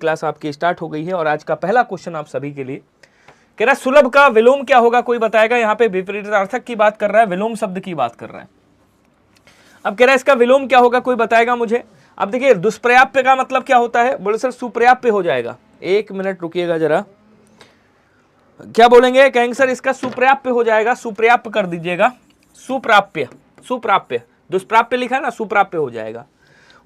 Class आपकी start हो गई है और आज का पहला क्वेश्चन आप सभी के लिए कह रहा है सुलभ का विलोम क्या होगा, कोई बताएगा। यहाँ पे विपरीतार्थक की बात कर रहा है, विलोम शब्द की बात कर रहा है। अब कह रहा है इसका विलोम क्या होगा, कोई बताएगा मुझे। अब देखिए दुष्पर्याप्य का मतलब क्या होता है, बोले सर सुपर्याप्य हो जाएगा। एक मिनट रुकिएगा जरा, क्या बोलेंगे, कहेंगे सर इसका सुपर्याप्य हो जाएगा, सुपर्याप्य कर दीजिएगा, सुप्राप्य, सुप्राप्य, दुष्प्राप्य लिखा है ना, सुप्राप्य हो जाएगा।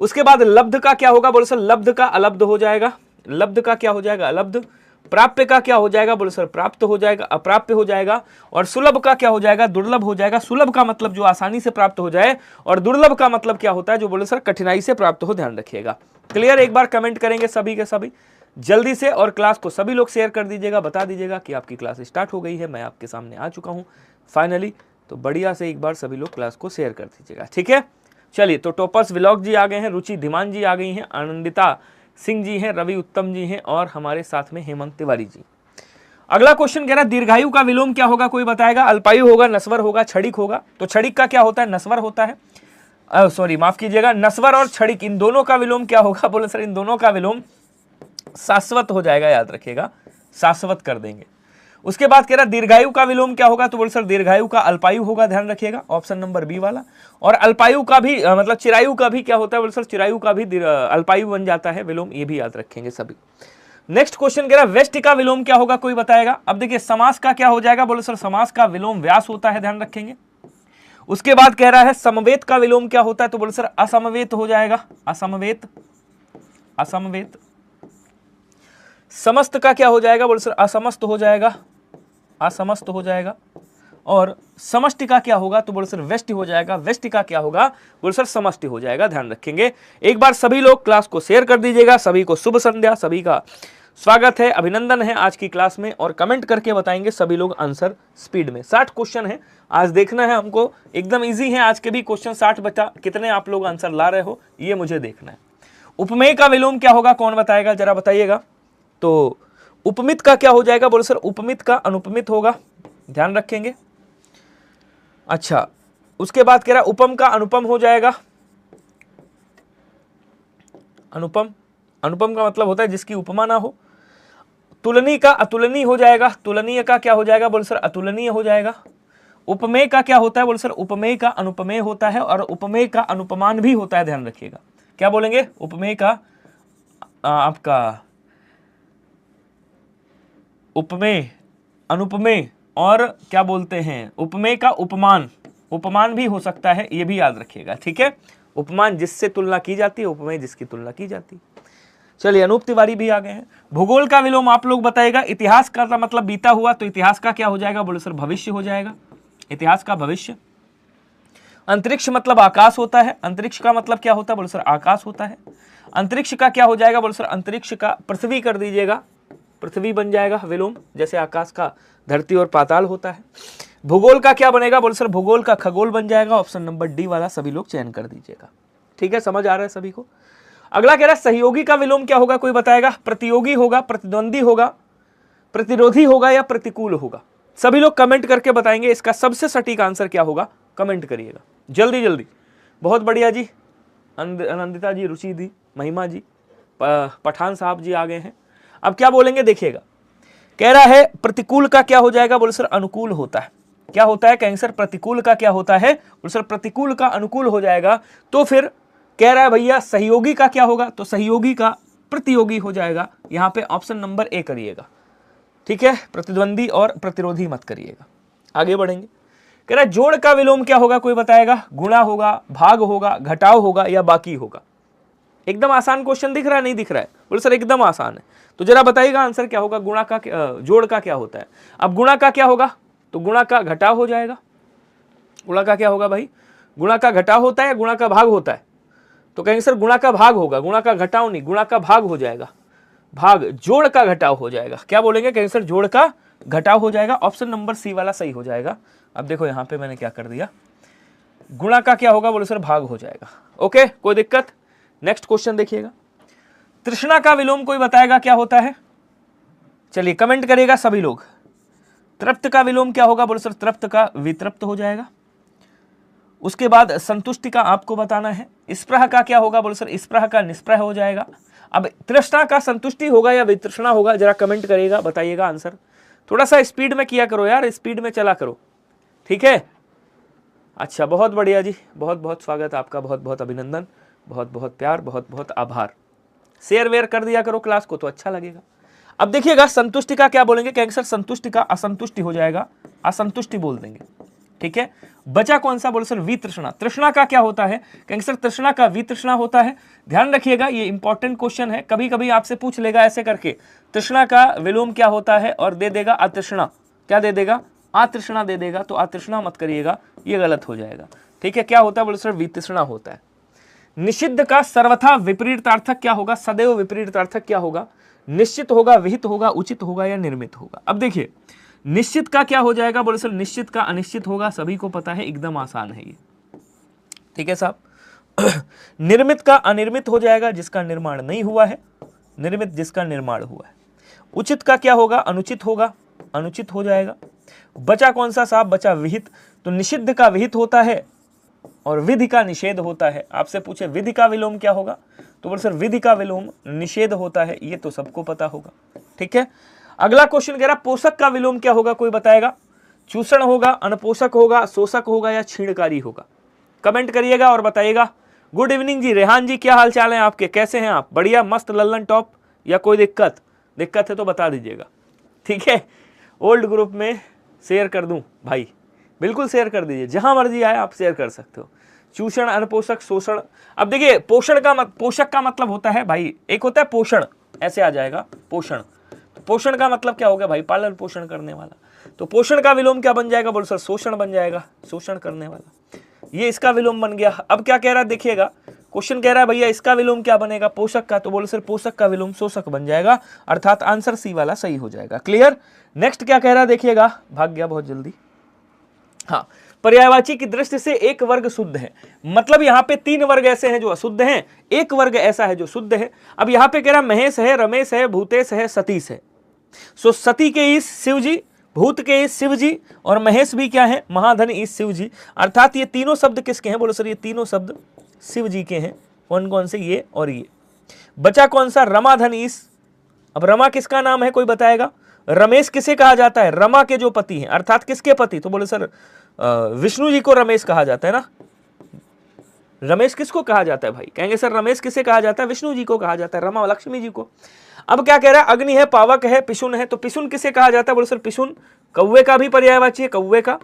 उसके बाद लब्ध का क्या होगा, बोले सर लब्ध का अलब्ध हो जाएगा, लब्ध का क्या हो जाएगा, अलब्ध। प्राप्य का क्या हो जाएगा, बोले सर प्राप्त हो जाएगा, अप्राप्य हो जाएगा। और सुलभ का क्या हो जाएगा, दुर्लभ हो जाएगा। सुलभ का मतलब जो आसानी से प्राप्त हो जाए, और दुर्लभ का मतलब क्या होता है, जो बोले सर कठिनाई से प्राप्त हो, ध्यान रखिएगा। क्लियर, एक बार कमेंट करेंगे सभी के सभी जल्दी से, और क्लास को सभी लोग शेयर कर दीजिएगा, बता दीजिएगा कि आपकी क्लास स्टार्ट हो गई है, मैं आपके सामने आ चुका हूं फाइनली। तो बढ़िया से एक बार सभी लोग क्लास को शेयर कर दीजिएगा, ठीक है। चलिए, तो टॉपर्स व्लॉग जी आ गए हैं, रुचि धीमान जी आ गई हैं, आनंदिता सिंह जी हैं, रवि उत्तम जी हैं, और हमारे साथ में हेमंत तिवारी जी। अगला क्वेश्चन कह रहा है दीर्घायु का विलोम क्या होगा, कोई बताएगा। अल्पायु होगा, नस्वर होगा, क्षणिक होगा। तो क्षणिक का क्या होता है, नस्वर होता है, सॉरी माफ कीजिएगा, नस्वर और क्षणिक इन दोनों का विलोम क्या होगा, बोले सर इन दोनों का विलोम शाश्वत हो जाएगा, याद रखिएगा, शाश्वत कर देंगे। उसके बाद कह रहा दीर्घायु का विलोम क्या होगा, तो बोले सर दीर्घायु का अल्पायु होगा, ध्यान रखिएगा, ऑप्शन नंबर बी वाला। और अल्पायु का भी मतलब चिरायु का भी क्या होता है, बोले सर चिरायु का भी अल्पायु बन जाता है विलोम, ये भी याद रखेंगे सभी। नेक्स्ट क्वेश्चन कह रहा वेष्टि का विलोम क्या होगा, कोई बताएगा। अब देखिए समास का क्या हो जाएगा, बोले सर समास का विलोम व्यास होता है, ध्यान रखेंगे। उसके बाद कह रहा है समवेत का विलोम क्या होता है, तो बोले सर असमवेत हो जाएगा, असमवेत, असमवेत। समस्त का क्या हो जाएगा, बोले सर असमस्त हो जाएगा, असमस्त हो जाएगा। और समष्टि का क्या होगा, तो बोले सर व्यष्टि हो जाएगा, व्यष्टि का क्या होगा, बोले सर समष्टि हो जाएगा, ध्यान रखेंगे। एक बार सभी लोग क्लास को शेयर कर दीजिएगा, सभी को शुभ संध्या, सभी का स्वागत है, अभिनंदन है आज की क्लास में, और कमेंट करके बताएंगे सभी लोग आंसर स्पीड में। 60 क्वेश्चन है आज, देखना है हमको, एकदम इजी है आज के भी क्वेश्चन, 60 बचा, कितने आप लोग आंसर ला रहे हो ये मुझे देखना है। उपमेय का विलोम क्या होगा, कौन बताएगा, जरा बताइएगा। तो उपमित का क्या हो जाएगा, बोले सर उपमित का अनुपमित होगा, ध्यान रखेंगे। अच्छा, उसके बाद कह रहा उपम का अनुपम हो जाएगा, अनुपम, अनुपम का मतलब होता है जिसकी उपमा ना हो। तुलनीय का अतुलनीय हो जाएगा, तुलनीय का क्या हो जाएगा, बोले सर अतुलनीय हो जाएगा। उपमेय का क्या होता है, बोले सर उपमेय का अनुपमेय होता है, और उपमेय का अनुपमान भी होता है, ध्यान रखिएगा। क्या बोलेंगे, उपमेय का आपका उपमेय, अनुपमेय, और क्या बोलते हैं उपमेय का उपमान, उपमान भी हो सकता है, ये भी याद रखिएगा, ठीक है। उपमान जिससे तुलना की जाती है, उपमेय जिसकी तुलना की जाती है। चलिए, अनूप तिवारी भी आ गए हैं। भूगोल का विलोम आप लोग बताएगा। इतिहास का मतलब बीता हुआ, तो इतिहास का क्या हो जाएगा, बोले सर भविष्य हो जाएगा, इतिहास का भविष्य। अंतरिक्ष मतलब आकाश होता है, अंतरिक्ष का मतलब क्या होता है, बोले सर आकाश होता है। अंतरिक्ष का क्या हो जाएगा, बोले सर अंतरिक्ष का पृथ्वी कर दीजिएगा, पृथ्वी बन जाएगा विलोम, जैसे आकाश का धरती और पाताल होता है। भूगोल का क्या बनेगा, बोले सर भूगोल का खगोल बन जाएगा, ऑप्शन नंबर डी वाला सभी लोग चयन कर दीजिएगा, ठीक है, समझ आ रहा है सभी को। अगला कह रहा है सहयोगी का विलोम क्या होगा, कोई बताएगा। प्रतियोगी होगा, प्रतिद्वंदी होगा, प्रतिरोधी होगा, या प्रतिकूल होगा। सभी लोग कमेंट करके बताएंगे इसका सबसे सटीक आंसर क्या होगा, कमेंट करिएगा जल्दी जल्दी। बहुत बढ़िया जी, आनंदिता जी, रुचि दी, महिमा जी, पठान साहब जी आ गए हैं। अब क्या बोलेंगे देखिएगा, कह रहा है प्रतिकूल का क्या हो जाएगा, बोले सर अनुकूल होता है। क्या होता है, कहेंगे सर प्रतिकूल का क्या होता है, बोले सर प्रतिकूल का अनुकूल हो जाएगा। तो फिर कह रहा है भैया सहयोगी का क्या होगा, तो सहयोगी का प्रतियोगी हो जाएगा, यहां पे ऑप्शन नंबर ए करिएगा, ठीक है, प्रतिद्वंदी और प्रतिरोधी मत करिएगा। आगे बढ़ेंगे, कह रहा है जोड़ का विलोम क्या होगा, कोई बताएगा। गुणा होगा, भाग होगा, घटाव होगा, या बाकी होगा। एकदम आसान क्वेश्चन दिख रहा है, नहीं दिख रहा है, बोले सर एकदम आसान है, तो जरा बताइएगा आंसर क्या होगा। गुणा का, जोड़ का क्या होता है। अब गुणा का क्या होगा, तो गुणा का घटाव हो जाएगा। गुणा का क्या होगा भाई, गुणा का घटाव होता है या गुणा का भाग होता है, तो कहेंगे सर गुणा का भाग होगा, गुणा का घटाव नहीं, गुणा का भाग हो जाएगा, भाग, जोड़ का घटाव हो जाएगा। क्या बोलेंगे, कहेंगे सर जोड़ का घटाव हो जाएगा, ऑप्शन नंबर सी वाला सही हो जाएगा। अब देखो यहां पे मैंने क्या कर दिया, गुणा का क्या होगा, बोले सर भाग हो जाएगा। ओके, कोई दिक्कत। नेक्स्ट क्वेश्चन देखिएगा, तृष्णा का विलोम कोई बताएगा क्या होता है, चलिए कमेंट करिएगा सभी लोग। तृप्त का विलोम क्या होगा, बोले सर तृप्त का वितृप्त हो जाएगा। उसके बाद संतुष्टि का आपको बताना है। स्पृह का क्या होगा, बोले सर स्पृह का निस्पृह हो जाएगा। अब तृष्णा का संतुष्टि होगा या वितृष्णा होगा, जरा कमेंट करिएगा, बताइएगा आंसर। थोड़ा सा स्पीड में किया करो यार, स्पीड में चला करो, ठीक है। अच्छा, बहुत बढ़िया जी, बहुत बहुत स्वागत आपका, बहुत बहुत अभिनंदन, बहुत बहुत प्यार, बहुत बहुत आभार। शेयर वेयर कर दिया करो क्लास को तो अच्छा लगेगा। अब देखिएगा संतुष्टि का क्या बोलेंगे, कैंसर संतुष्टि का असंतुष्टि हो जाएगा, असंतुष्टि बोल देंगे, ठीक है। बचा कौन सा, बोले सर वितृष्णा। तृष्णा का क्या होता है कैंसर, तृष्णा का वितृष्णा होता है। ध्यान रखिएगा, ये इंपॉर्टेंट क्वेश्चन है, कभी कभी आपसे पूछ लेगा ऐसे करके, तृष्णा का विलोम क्या होता है, और दे देगा अतृष्णा, क्या दे देगा, अतृष्णा दे देगा, तो अतृष्णा मत करिएगा, ये गलत हो जाएगा, ठीक है। क्या होता है, बोले सर वितृष्णा होता है। निषिद्ध का सर्वथा विपरीतार्थक क्या होगा, सदैव विपरीतार्थक क्या होगा, निश्चित होगा, विहित होगा, उचित होगा या निर्मित होगा। अब देखिए निश्चित का क्या हो जाएगा, बोले सर निश्चित का अनिश्चित होगा, सभी को पता है, एकदम आसान है ये, ठीक है साहब। निर्मित का अनिर्मित हो जाएगा, जिसका निर्माण नहीं हुआ है, निर्मित जिसका निर्माण हुआ है। उचित का क्या होगा, अनुचित होगा, अनुचित हो जाएगा। बचा कौन सा साहब, बचा विहित, तो निषिद्ध का विहित होता है और विधि का निषेध होता है। आपसे पूछे विधि का विलोम क्या होगा, तो बोले सर विधि का विलोम निषेध होता है, ये तो सबको पता होगा, ठीक है। अगला क्वेश्चन कह रहा पोषक का विलोम क्या होगा, कोई बताएगा, चूषण होगा, अनपोषक होगा, शोषक होगा या छीणकारी होगा। कमेंट करिएगा और बताइएगा। गुड इवनिंग जी, रेहान जी क्या हाल चाल है आपके, कैसे हैं आप, बढ़िया मस्त लल्लन टॉप, या कोई दिक्कत है तो बता दीजिएगा, ठीक है। ओल्ड ग्रुप में शेयर कर दूं भाई, बिल्कुल शेयर कर दीजिए, जहां मर्जी आए आप शेयर कर सकते हो। चूषण, अनपोषक, शोषण। अब देखिए पोषण का पोषक का मतलब होता है भाई, एक होता है पोषण, ऐसे आ जाएगा पोषण, तो पोषण का मतलब क्या हो गया भाई, पालन पोषण करने वाला। तो पोषण का विलोम क्या बन जाएगा, बोल सर शोषण बन जाएगा, शोषण करने वाला, ये इसका विलोम बन गया। अब क्या कह रहा है देखिएगा, क्वेश्चन कह रहा है भैया इसका विलोम क्या बनेगा, पोषक का, तो बोले सर पोषक का विलोम शोषक बन जाएगा, अर्थात आंसर सी वाला सही हो जाएगा। क्लियर। नेक्स्ट क्या कह रहा है देखिएगा, भाग गया बहुत जल्दी। हाँ, पर्यायवाची की दृष्टि से एक वर्ग शुद्ध है, मतलब यहाँ पे 3 वर्ग ऐसे हैं जो अशुद्ध हैं, एक वर्ग ऐसा है जो शुद्ध है। अब यहाँ पे कह रहा महेश है, रमेश है, भूतेश है, सतीश है। सो सती के ईश शिव जी, भूत के ईश शिव जी, और महेश भी क्या है, महाधन ईश शिव जी। अर्थात ये तीनों शब्द किसके हैं, बोलो सर ये तीनों शब्द शिव जी के हैं। कौन कौन से, ये और ये। बचा कौन सा, रमाधन ईश। अब रमा किसका नाम है, कोई बताएगा। रमेश किसे कहा जाता है, रमा के जो पति हैं, अर्थात किसके पति, तो बोले सर विष्णु जी को रमेश कहा जाता है ना। रमेश किसको कहा जाता है भाई, कहेंगे सर रमेश किसे कहा जाता है, विष्णु जी को कहा जाता है, रमा लक्ष्मी जी को। अब क्या कह रहा है, अग्नि है, पावक है, पिशुन है, तो पिशुन किसे कहा जाता है, बोले सर पिशुन कौवे का भी पर्यायवाची है, कौवे का,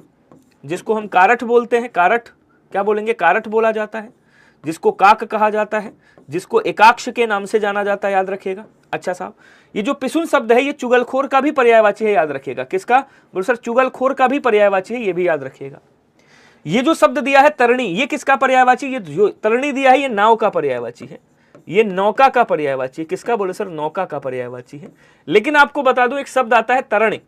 जिसको हम कारठ बोलते हैं, कारठ क्या बोलेंगे, कारठ बोला जाता है, जिसको काक कहा जाता है, जिसको एकाक्ष के नाम से जाना जाता है, याद रखिएगा। अच्छा साहब, ये जो पिशुन शब्द है ये चुगलखोर का भी पर्यायवाची है, याद रखिएगा। किसका, बोले सर चुगलखोर का भी पर्यायवाची है, ये भी याद रखिएगा। ये जो शब्द दिया है तरणी, ये किसका पर्यायवाची, ये जो तरणी दिया है ये नाव का पर्यायवाची है, ये नौका का पर्यायवाची, किसका, बोले सर नौका का पर्यायवाची है। लेकिन आपको बता दूं एक शब्द आता है तरणी,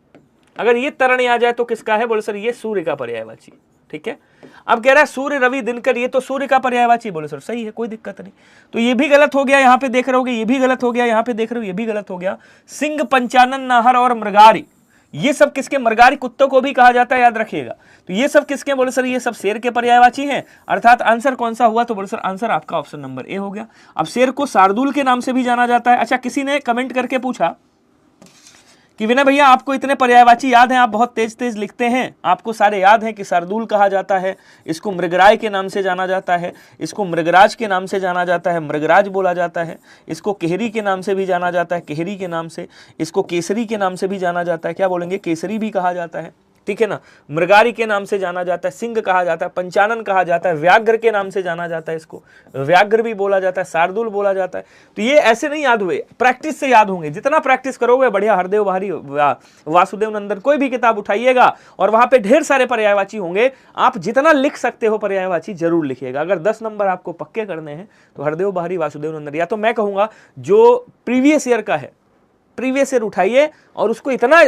अगर ये तरणी आ जाए तो किसका है, बोले सर ये सूर्य का पर्यायवाची, ठीक है। अब कह रहा है सूर्य, रवि, दिनकर, ये तो सूर्य का पर्यायवाची, बोले सर सही है, कोई दिक्कत नहीं। तो ये भी गलत हो गया, यहाँ पे देख रहे होगे, ये भी गलत हो गया, यहाँ पे देख रहे हो ये भी गलत हो गया। सिंह, पंचानन, नाहर और मृगारी, ये सब किसके, मृगारी कुत्तों को भी कहा जाता है, याद रखिएगा। तो ये सब किसके, बोले सर ये सब शेर के पर्यायवाची हैं, अर्थात आंसर कौन सा हुआ, तो बोले सर आंसर आपका ऑप्शन नंबर ए हो गया। अब शेर को शार्दुल के नाम से भी जाना जाता है। अच्छा, किसी ने कमेंट करके पूछा कि विनय भैया आपको इतने पर्यायवाची याद हैं, आप बहुत तेज तेज लिखते हैं, आपको सारे याद हैं कि शार्दुल कहा जाता है, इसको मृगराय के नाम से जाना जाता है, इसको मृगराज के नाम से जाना जाता है, मृगराज बोला जाता है, इसको केहरी के नाम से भी जाना जाता है, केहरी के नाम से, इसको केसरी के नाम से भी जाना जाता है, क्या बोलेंगे, केसरी भी कहा जाता है, ठीक है ना। मृगारी के नाम से जाना जाता है, सिंह कहा जाता है, पंचानन कहा जाता है, व्याघ्र के नाम से जाना जाता है, इसको व्याघ्र भी बोला जाता है, शार्दुल बोला जाता है। तो ये ऐसे नहीं याद हुए, प्रैक्टिस से याद होंगे, जितना प्रैक्टिस करोगे बढ़िया। हरदेव बाहरी, वासुदेव नंदन, कोई भी किताब उठाइएगा और वहां पे ढेर सारे पर्यायवाची होंगे, आप जितना लिख सकते हो पर्यायवाची जरूर लिखिएगा। अगर 10 नंबर आपको पक्के करने हैं तो हरदेव बाहरी, वासुदेव नंदन, या तो मैं कहूंगा जो प्रीवियस ईयर का है, प्रीवियस ईयर उठाइए और उसको इतना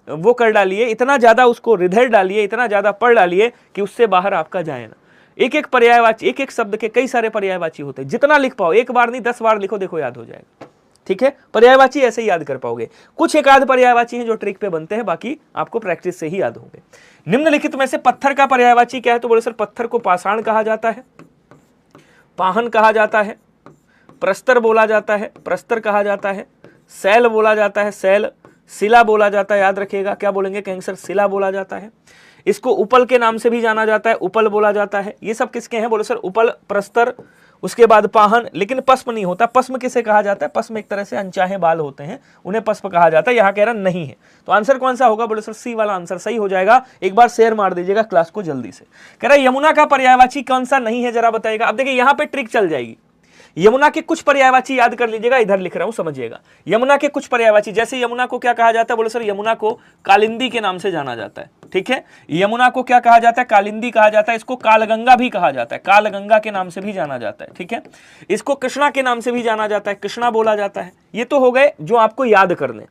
वो कर डालिए, इतना ज्यादा उसको हृदय डालिए, इतना ज्यादा पढ़ डालिए कि उससे बाहर आपका जाए ना। एक एक पर्यायवाची, एक एक शब्द के कई सारे पर्यायवाची होते हैं, जितना लिख पाओ, एक बार नहीं 10 बार लिखो, देखो याद हो जाएगा, ठीक है। पर्यायवाची ऐसे ही याद कर पाओगे। कुछ एक आध पर्यायवाची हैं जो ट्रिक पे बनते हैं, बाकी आपको प्रैक्टिस से ही याद होंगे। निम्नलिखित में से पत्थर का पर्यायवाची क्या है, तो बोले सर पत्थर को पाषाण कहा जाता है, पाहन कहा जाता है, प्रस्तर बोला जाता है, प्रस्तर कहा जाता है, शैल बोला जाता है, शैल, शिला बोला जाता है, याद रखिएगा क्या बोलेंगे, कहेंगे सर शिला बोला जाता है। इसको उपल के नाम से भी जाना जाता है, उपल बोला जाता है। ये सब किसके हैं, बोले सर उपल, प्रस्तर, उसके बाद पाहन। लेकिन पस्म नहीं होता। पस्म किसे कहा जाता है, पस्म एक तरह से अनचाहे बाल होते हैं, उन्हें पस्म कहा जाता है। यहाँ कह रहा नहीं है, तो आंसर कौन सा होगा, बोले सर सी वाला आंसर सही हो जाएगा। एक बार शेयर मार दीजिएगा क्लास को जल्दी से। कह रहा है यमुना का पर्यायवाची कौन सा नहीं है, जरा बताइएगा। अब देखिए यहाँ पे ट्रिक चल जाएगी। यमुना के कुछ पर्यायवाची याद कर लीजिएगा, इधर लिख रहा हूं समझिएगा। यमुना के कुछ पर्यायवाची, जैसे यमुना को क्या कहा जाता है, बोले सर यमुना को कालिंदी के नाम से जाना जाता है, ठीक है। यमुना को क्या कहा जाता है, कालिंदी कहा जाता है। इसको कालगंगा भी कहा जाता है, कालगंगा के नाम से भी जाना जाता है, ठीक है। इसको कृष्णा के नाम से भी जाना जाता है, कृष्णा बोला जाता है। ये तो हो गए जो आपको याद करने।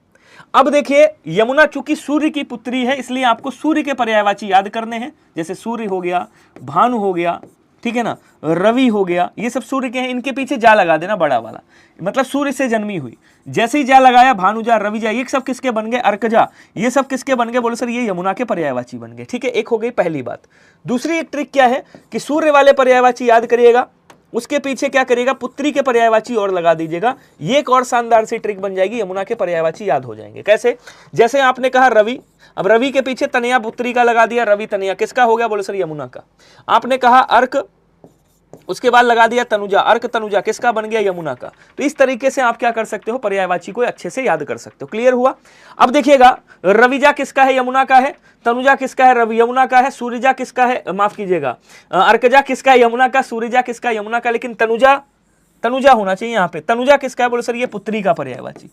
अब देखिए यमुना चूंकि सूर्य की पुत्री है, इसलिए आपको सूर्य के पर्यायवाची याद करने हैं। जैसे सूर्य हो गया, भानु हो गया, ठीक है ना, रवि हो गया, ये सब सूर्य के हैं। इनके पीछे जा लगा देना बड़ा वाला, मतलब सूर्य से जन्मी हुई। जैसे ही जा लगाया, भानुजा, रविजा, ये सब किसके बन गए, अर्कजा, ये सब किसके बन गए, बोले सर ये यमुना के पर्यायवाची बन गए, ठीक है। एक हो गई पहली बात। दूसरी एक ट्रिक क्या है कि सूर्य वाले पर्यायवाची याद करिएगा, उसके पीछे क्या करिएगा, पुत्री के पर्यायवाची और लगा दीजिएगा। ये एक और शानदार सी ट्रिक बन जाएगी, यमुना के पर्यायवाची याद हो जाएंगे। कैसे, जैसे आपने कहा रवि, अब रवि के पीछे तनया पुत्री का लगा दिया, रवि तनया, किसका हो गया, बोले सर यमुना का। आपने कहा अर्क, उसके बाद लगा दिया तनुजा, अर्क तनुजा, किसका बन गया, यमुना का। तो इस तरीके से आप क्या कर सकते हो, पर्यायवाची को अच्छे से याद कर सकते हो। क्लियर हुआ। अब देखिएगा रविजा किसका है, यमुना का है। तनुजा किसका है, रवि यमुना का है। सूर्यजा किसका है, माफ कीजिएगा, अर्कजा किसका है, यमुना का। सूर्यजा किसका, यमुना का। लेकिन तनुजा होना चाहिए यहाँ पे। तनुजा किसका है, बोले सर ये पुत्री का पर्यायवाची।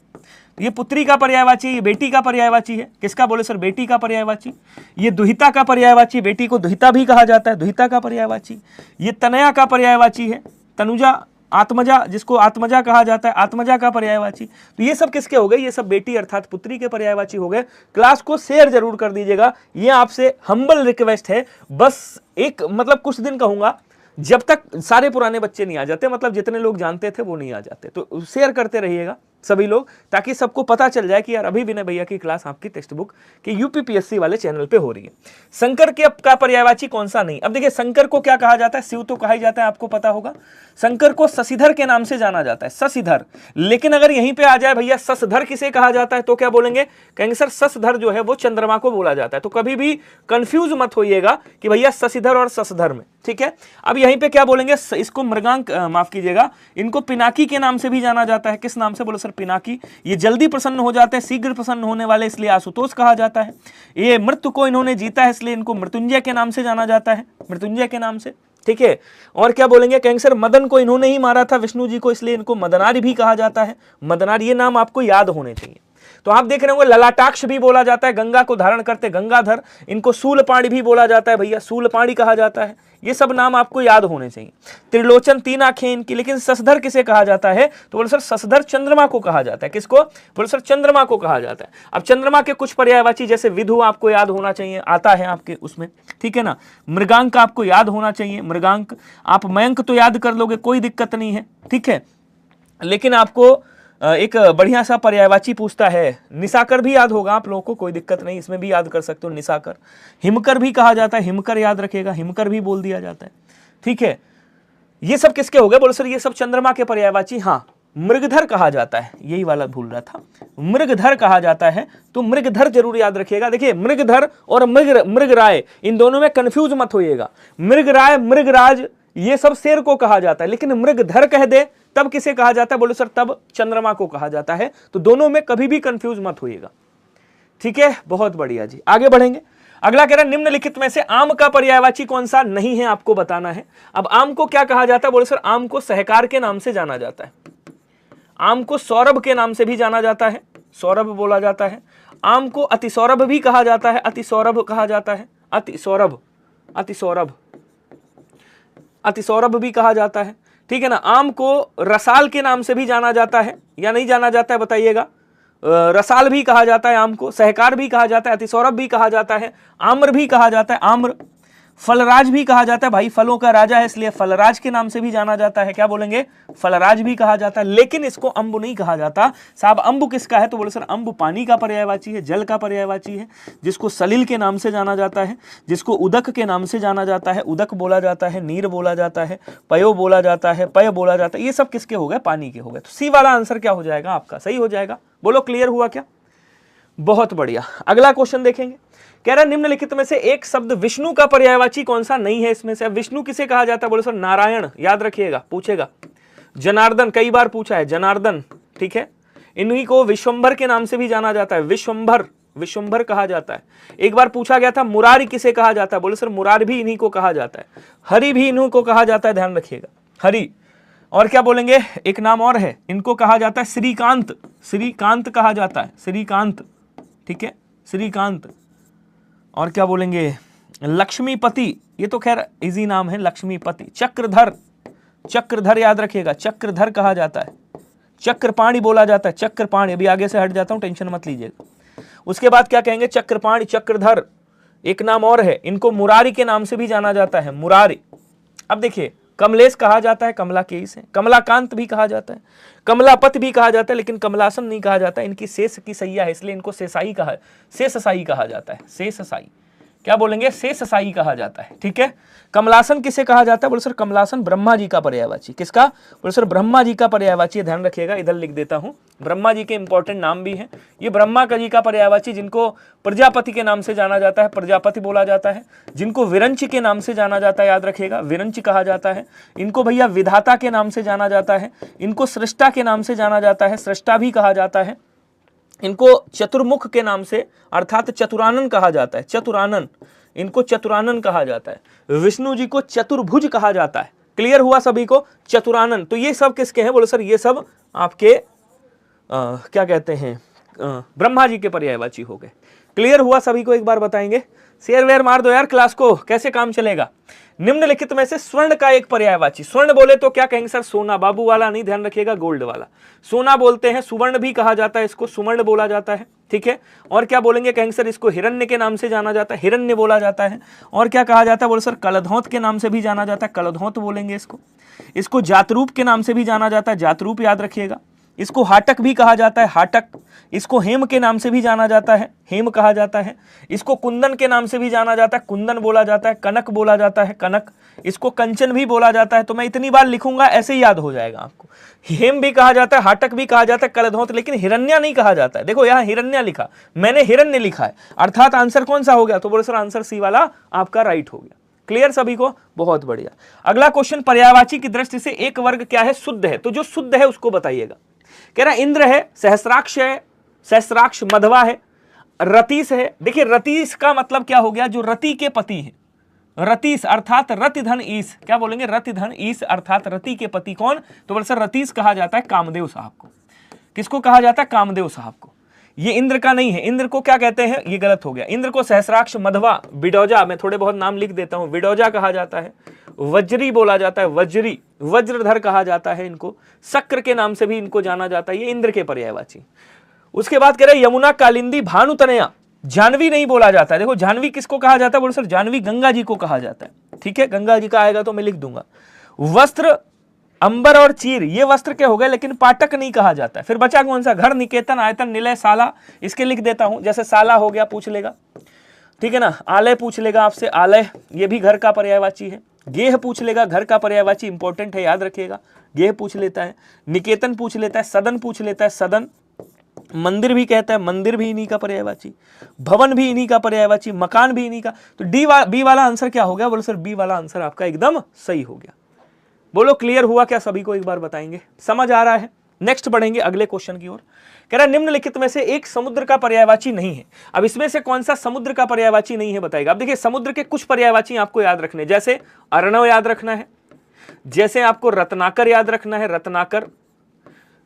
ये पुत्री का पर्यायवाची, ये बेटी का पर्यायवाची है। किसका, बोले सर बेटी का पर्यायवाची। ये दुहिता का पर्यायवाची, बेटी को दुहिता भी कहा जाता है, दुहिता का पर्यायवाची। ये तनया का पर्यायवाची है। तनुजा, आत्मजा, जिसको आत्मजा कहा जाता है, आत्मजा का पर्यायवाची। तो ये सब किसके हो गए, ये सब बेटी अर्थात पुत्री के पर्यायवाची हो गए। क्लास को शेयर जरूर कर दीजिएगा, ये आपसे हम्बल रिक्वेस्ट है। बस एक मतलब कुछ दिन कहूंगा, जब तक सारे पुराने बच्चे नहीं आ जाते, मतलब जितने लोग जानते थे वो नहीं आ जाते, तो शेयर करते रहिएगा सभी लोग, ताकि सबको पता चल जाए कि यार अभी विनय भैया की क्लास आपकी टेक्स्ट बुक के यूपीपीएससी वाले चैनल पे हो रही है। शंकर के का पर्यायवाची कौन सा नहीं। अब देखिए शंकर को क्या कहा जाता है, शिव तो कहा ही जाता है, आपको पता होगा। शंकर को शशिधर के नाम से जाना जाता है, शशिधर। लेकिन अगर यहीं पे आ जाए भैया शशधर किसे कहा जाता है, तो क्या बोलेंगे, कहेंगे सर शशधर जो है वो चंद्रमा को बोला जाता है। तो कभी भी कंफ्यूज मत होइएगा कि भैया शशिधर और शशधर में, ठीक है। अब यहीं पे क्या बोलेंगे, इसको मृगांक, माफ कीजिएगा, इनको पिनाकी के नाम से भी जाना जाता है। किस नाम से, बोले सर पिनाकी। ये जल्दी प्रसन्न हो जाते हैं, शीघ्र प्रसन्न होने वाले, इसलिए आशुतोष कहा जाता है। ये मृत्यु को इन्होंने जीता है, इसलिए इनको मृत्युंजय के नाम से जाना जाता है, मृत्युंजय के नाम से, ठीक है। और क्या बोलेंगे, कहेंगे सर मदन को इन्होंने ही मारा था, विष्णु जी को, इसलिए इनको मदनारी भी कहा जाता है, मदनारी। ये नाम आपको याद होने चाहिए। तो आप देख रहे होंगे ललाटाक्ष भी बोला जाता है, गंगा को धारण करते गंगाधर। इनको शूलपाणी भी बोला जाता है भैया, शूलपाणी कहा जाता है। ये सब नाम आपको याद होने चाहिए। त्रिलोचन, तीन आंखें इनकी। लेकिन शशधर किसे कहा जाता है, तो बोले सर शशधर चंद्रमा को कहा जाता है। किसको, बोले सर चंद्रमा को कहा जाता है। अब चंद्रमा के कुछ पर्यायवाची, जैसे विधु आपको याद होना चाहिए, आता है आपके उसमें, ठीक है ना। मृगांक आपको याद होना चाहिए, मृगांक। आप मयंक तो याद कर लोगे, कोई दिक्कत नहीं है, ठीक है। लेकिन आपको एक बढ़िया सा पर्यायवाची पूछता है, निशाकर भी याद होगा आप लोगों को, कोई दिक्कत नहीं, इसमें भी याद कर सकते हो निशाकर। हिमकर भी कहा जाता है, हिमकर याद रखेगा, हिमकर भी बोल दिया जाता है, ठीक है। ये सब किसके हो गए, बोले सर ये सब चंद्रमा के पर्यायवाची। हाँ, मृगधर कहा जाता है, यही वाला भूल रहा था, मृगधर कहा जाता है, तो मृगधर जरूर याद रखिएगा। देखिए मृगधर और मृगराय, इन दोनों में कंफ्यूज मत होइएगा। मृगराय, मृगराज, ये सब शेर को कहा जाता है, लेकिन मृगधर कह दे तब किसे कहा जाता है, बोलो सर तब चंद्रमा को कहा जाता है। तो दोनों में कभी भी कंफ्यूज मत होइएगा, ठीक है। बहुत बढ़िया जी, आगे बढ़ेंगे। अगला कह रहा है निम्नलिखित में से आम का पर्यायवाची कौन सा नहीं है, आपको बताना है। अब आम को क्या कहा जाता है, बोले सर आम को सहकार के नाम से जाना जाता है। आम को सौरभ के नाम से भी जाना जाता है, सौरभ बोला जाता है। आम को अतिसौरभ भी कहा जाता है, अतिसौरभ कहा जाता है, अतिसौरभ, अतिसौरभ, अतिसौरभ भी कहा जाता है, ठीक है ना। आम को रसाल के नाम से भी जाना जाता है या नहीं जाना जाता है, बताइएगा। रसाल भी कहा जाता है आम को, सहकार भी कहा जाता है, अतिसौरभ भी कहा जाता है, आम्र भी कहा जाता है, आम्र। फलराज भी कहा जाता है भाई, फलों का राजा है इसलिए फलराज के नाम से भी जाना जाता है। क्या बोलेंगे? फलराज भी कहा जाता है, लेकिन इसको अंबु नहीं कहा जाता। साहब अंबु किसका है? तो बोले सर अंबु पानी का पर्यायवाची है, जल का पर्यायवाची है, जिसको सलिल के नाम से जाना जाता है, जिसको उदक के नाम से जाना जाता है। उदक बोला जाता है, नीर बोला जाता है, पयो बोला जाता है, पय बोला जाता है। ये सब किसके हो गए? पानी के हो गए। तो सी वाला आंसर क्या हो जाएगा आपका? सही हो जाएगा। बोलो क्लियर हुआ क्या? बहुत बढ़िया। अगला क्वेश्चन देखेंगे। कह रहा है निम्नलिखित में से एक शब्द विष्णु का पर्यायवाची कौन सा नहीं है इसमें से? अब विष्णु किसे कहा जाता है? बोले सर नारायण, याद रखिएगा, पूछेगा। जनार्दन, कई बार पूछा है, जनार्दन, ठीक है। इन्हीं को विश्वंभर के नाम से भी जाना जाता है, विश्वंभर, विश्वंभर कहा जाता है। एक बार पूछा गया था मुरारी किसे कहा जाता है? बोले सर मुरार भी इन्हीं को कहा जाता है। हरि भी इन्हीं को कहा जाता है, ध्यान रखिएगा, हरि। और क्या बोलेंगे? एक नाम और है, इनको कहा जाता है श्रीकांत, श्रीकांत कहा जाता है, श्रीकांत, ठीक है, श्रीकांत। और क्या बोलेंगे? लक्ष्मीपति, ये तो खैर इजी नाम है, लक्ष्मीपति। चक्रधर, चक्रधर याद रखिएगा, चक्रधर कहा जाता है। चक्रपाणी बोला जाता है, चक्रपाणी। अभी आगे से हट जाता हूं, टेंशन मत लीजिएगा। उसके बाद क्या कहेंगे? चक्रपाणी, चक्रधर। एक नाम और है, इनको मुरारी के नाम से भी जाना जाता है, मुरारी। अब देखिए, कमलेश कहा जाता है, कमला के से। कमलाकांत भी कहा जाता है, कमलापत भी कहा जाता है, लेकिन कमलासन नहीं कहा जाता है। इनकी शेष की सैया है, इसलिए इनको शेषाई कहा, शेषशाई कहा जाता है, शेषशाई। क्या बोलेंगे? शेषशाई कहा जाता है, ठीक है। कमलासन किसे कहा जाता है? बोले सर कमलासन ब्रह्मा जी का पर्यायवाची। किसका? बोले सर ब्रह्मा जी का पर्यायवाची। ध्यान रखिएगा, इधर लिख देता हूं, ब्रह्मा जी के इंपॉर्टेंट नाम भी हैं। ये ब्रह्मा का जी का पर्यायवाची, जिनको प्रजापति के नाम से जाना जाता है, प्रजापति बोला जाता है। जिनको विरंच के नाम से जाना जाता है, याद रखिएगा, विरंच कहा जाता है। इनको भैया विधाता के नाम से जाना जाता है। इनको सृष्टा के नाम से जाना जाता है, सृष्टा भी कहा जाता है। इनको चतुर्मुख के नाम से अर्थात चतुरानन कहा जाता है, चतुरानन, इनको चतुरानन कहा जाता है। विष्णु जी को चतुर्भुज कहा जाता है। क्लियर हुआ सभी को? चतुरानन। तो ये सब किसके हैं? बोले सर ये सब आपके क्या कहते हैं, ब्रह्मा जी के पर्यायवाची हो गए। क्लियर हुआ सभी को? एक बार बताएंगे। शेयर वेयर मार दो यार क्लास को, कैसे काम चलेगा। निम्नलिखित में से स्वर्ण का एक पर्यायवाची। स्वर्ण बोले तो क्या कहेंगे सर? सोना, बाबू वाला नहीं, ध्यान रखिएगा, गोल्ड वाला। सोना बोलते हैं, सुवर्ण भी कहा जाता है, इसको सुवर्ण बोला जाता है, ठीक है। और क्या बोलेंगे? कहेंगे सर इसको हिरण्य के नाम से जाना जाता है, हिरण्य बोला जाता है। और क्या कहा जाता है? बोले सर कलधौत के नाम से भी जाना जाता है, कलधौत बोलेंगे इसको। इसको जातरूप के नाम से भी जाना जाता है, जातरूप याद रखिएगा। इसको हाटक भी कहा जाता है, हाटक। इसको हेम के नाम से भी जाना जाता है, हेम कहा जाता है। इसको कुंदन के नाम से भी जाना जाता है, कुंदन बोला जाता है। कनक बोला जाता है, कनक। इसको कंचन भी बोला जाता है। तो मैं इतनी बार लिखूंगा, ऐसे ही याद हो जाएगा आपको। हेम भी कहा जाता है, हाटक भी कहा जाता है, कलधौत, लेकिन हिरण्या नहीं कहा जाता है। देखो यहाँ हिरण्या लिखा, मैंने हिरण्य लिखा है, अर्थात आंसर कौन सा हो गया? तो बोले सर आंसर सी वाला आपका राइट हो गया। क्लियर सभी को? बहुत बढ़िया। अगला क्वेश्चन, पर्यायवाची की दृष्टि से एक वर्ग क्या है? शुद्ध है। तो जो शुद्ध है उसको बताइएगा। कह रहा इंद्र है, सहस्राक्ष है, सहस्राक्ष मधवा है, रतीश है। देखिए रतीश का मतलब क्या हो गया? जो रति के पति है, रतीश अर्थात रतिधन ईश। क्या बोलेंगे? रतिधन ईश अर्थात रति के पति कौन? तो बोले सर रतीश कहा जाता है कामदेव साहब को। किसको कहा जाता है? कामदेव साहब को। ये इंद्र का नहीं है। इंद्र को क्या कहते हैं? ये गलत हो गया। इंद्र को सहस्राक्ष मधवा, बिडौजा, मैं थोड़े बहुत नाम लिख देता हूं, बिडौजा कहा जाता है, वज्री बोला जाता है, वज्री, वज्रधर कहा जाता है इनको, शक्र के नाम से भी इनको जाना जाता है। ये इंद्र के पर्यायवाची। उसके बाद कह रहे यमुना, कालिंदी, भानुतनया। जानवी नहीं बोला जाता है। देखो जानवी किसको कहा जाता है? बोले सर जानवी गंगा जी को कहा जाता है, ठीक है। गंगा जी का आएगा तो मैं लिख दूंगा। वस्त्र, अंबर और चीर, ये वस्त्र के हो गए, लेकिन पाटक नहीं कहा जाता है। फिर बचा कौन सा? घर, निकेतन, आयतन, निलय, साला। इसके लिख देता हूं, जैसे साला हो गया, पूछ लेगा, ठीक है ना। आलय पूछ लेगा आपसे, आलय ये भी घर का पर्यायवाची है। गेह पूछ लेगा, घर का पर्यायवाची, इंपॉर्टेंट है, याद रखिएगा। गेह पूछ लेता है, निकेतन पूछ लेता है, सदन पूछ लेता है, सदन। मंदिर भी कहता है, मंदिर भी इन्हीं का पर्यायवाची। भवन भी इन्हीं का पर्यायवाची, मकान भी इन्हीं का। तो बी वाला आंसर क्या हो गया? बोलो सर बी वाला आंसर आपका एकदम सही हो गया। बोलो क्लियर हुआ क्या सभी को? एक बार बताएंगे, समझ आ रहा है? नेक्स्ट बढ़ेंगे अगले क्वेश्चन की ओर। कह रहा है निम्नलिखित में से एक समुद्र का पर्यायवाची नहीं है। अब इसमें से कौन सा समुद्र का पर्यायवाची नहीं है बताएगा। अब देखिए समुद्र के कुछ पर्यायवाची आपको याद रखने, जैसे अर्णव याद रखना है, जैसे आपको रत्नाकर याद रखना है, रत्नाकर,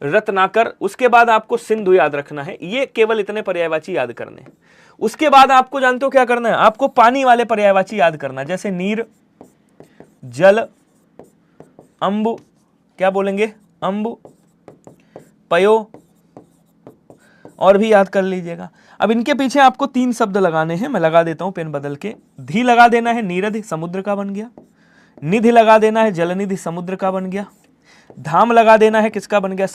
रत्नाकर। उसके बाद आपको सिंधु याद रखना है। ये केवल इतने पर्यायवाची याद करने हैं। उसके बाद आपको जानते हो क्या करना है? आपको पानी वाले पर्यायवाची याद करना, जैसे नीर, जल, अंबु, क्या बोलेंगे? अंबु, पयो, और भी याद कर लीजिएगा। अब इनके पीछे आपको 3 शब्द लगाने हैं, मैं लगा देता हूं पेन बदल के। धी लगा देना है, नीरधि समुद्र का बन गया। निधि लगा देना है, जलनिधि समुद्र का बन गया। धाम लगा देना है, किसका बन गया,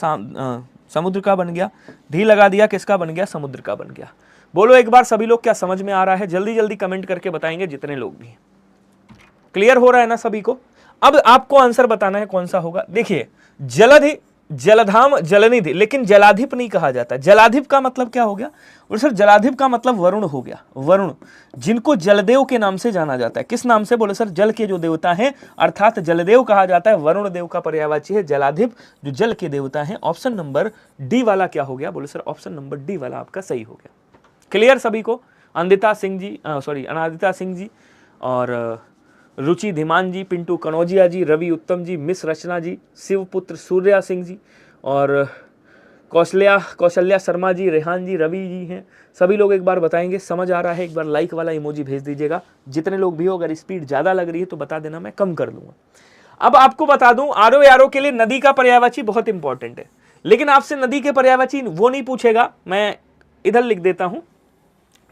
समुद्र का बन गया। धी लगा दिया, किसका बन गया, समुद्र का बन गया। बोलो एक बार सभी लोग, क्या समझ में आ रहा है? जल्दी जल्दी कमेंट करके बताएंगे जितने लोग भी। क्लियर हो रहा है ना सभी को? अब आपको आंसर बताना है कौन सा होगा। देखिए, जलधि, जलधाम, जलनिधि, लेकिन जलाधिप नहीं कहा जाता। जलाधिप का मतलब क्या हो गया? और सर जलाधिप का मतलब वरुण हो गया। वरुण, जिनको जलदेव के नाम से जाना जाता है। किस नाम से? बोले सर जल के जो देवता हैं अर्थात जलदेव कहा जाता है। वरुण देव का पर्यायवाची है जलाधिप, जो जल के देवता हैं। ऑप्शन नंबर डी वाला क्या हो गया? बोले सर ऑप्शन नंबर डी वाला आपका सही हो गया। क्लियर सभी को? अनादिता सिंह जी और रुचि धीमान जी, पिंटू कनौजिया जी, रवि उत्तम जी, मिस रचना जी, शिवपुत्र सूर्या सिंह जी और कौशल्या शर्मा जी, रेहान जी, रवि जी हैं। सभी लोग एक बार बताएंगे समझ आ रहा है? एक बार लाइक वाला इमोजी भेज दीजिएगा जितने लोग भी हो। अगर स्पीड ज़्यादा लग रही है तो बता देना, मैं कम कर दूंगा। अब आपको बता दूं, आरो यारो के लिए नदी का पर्यायवाची बहुत इंपॉर्टेंट है, लेकिन आपसे नदी के पर्यायवाची वो नहीं पूछेगा। मैं इधर लिख देता हूं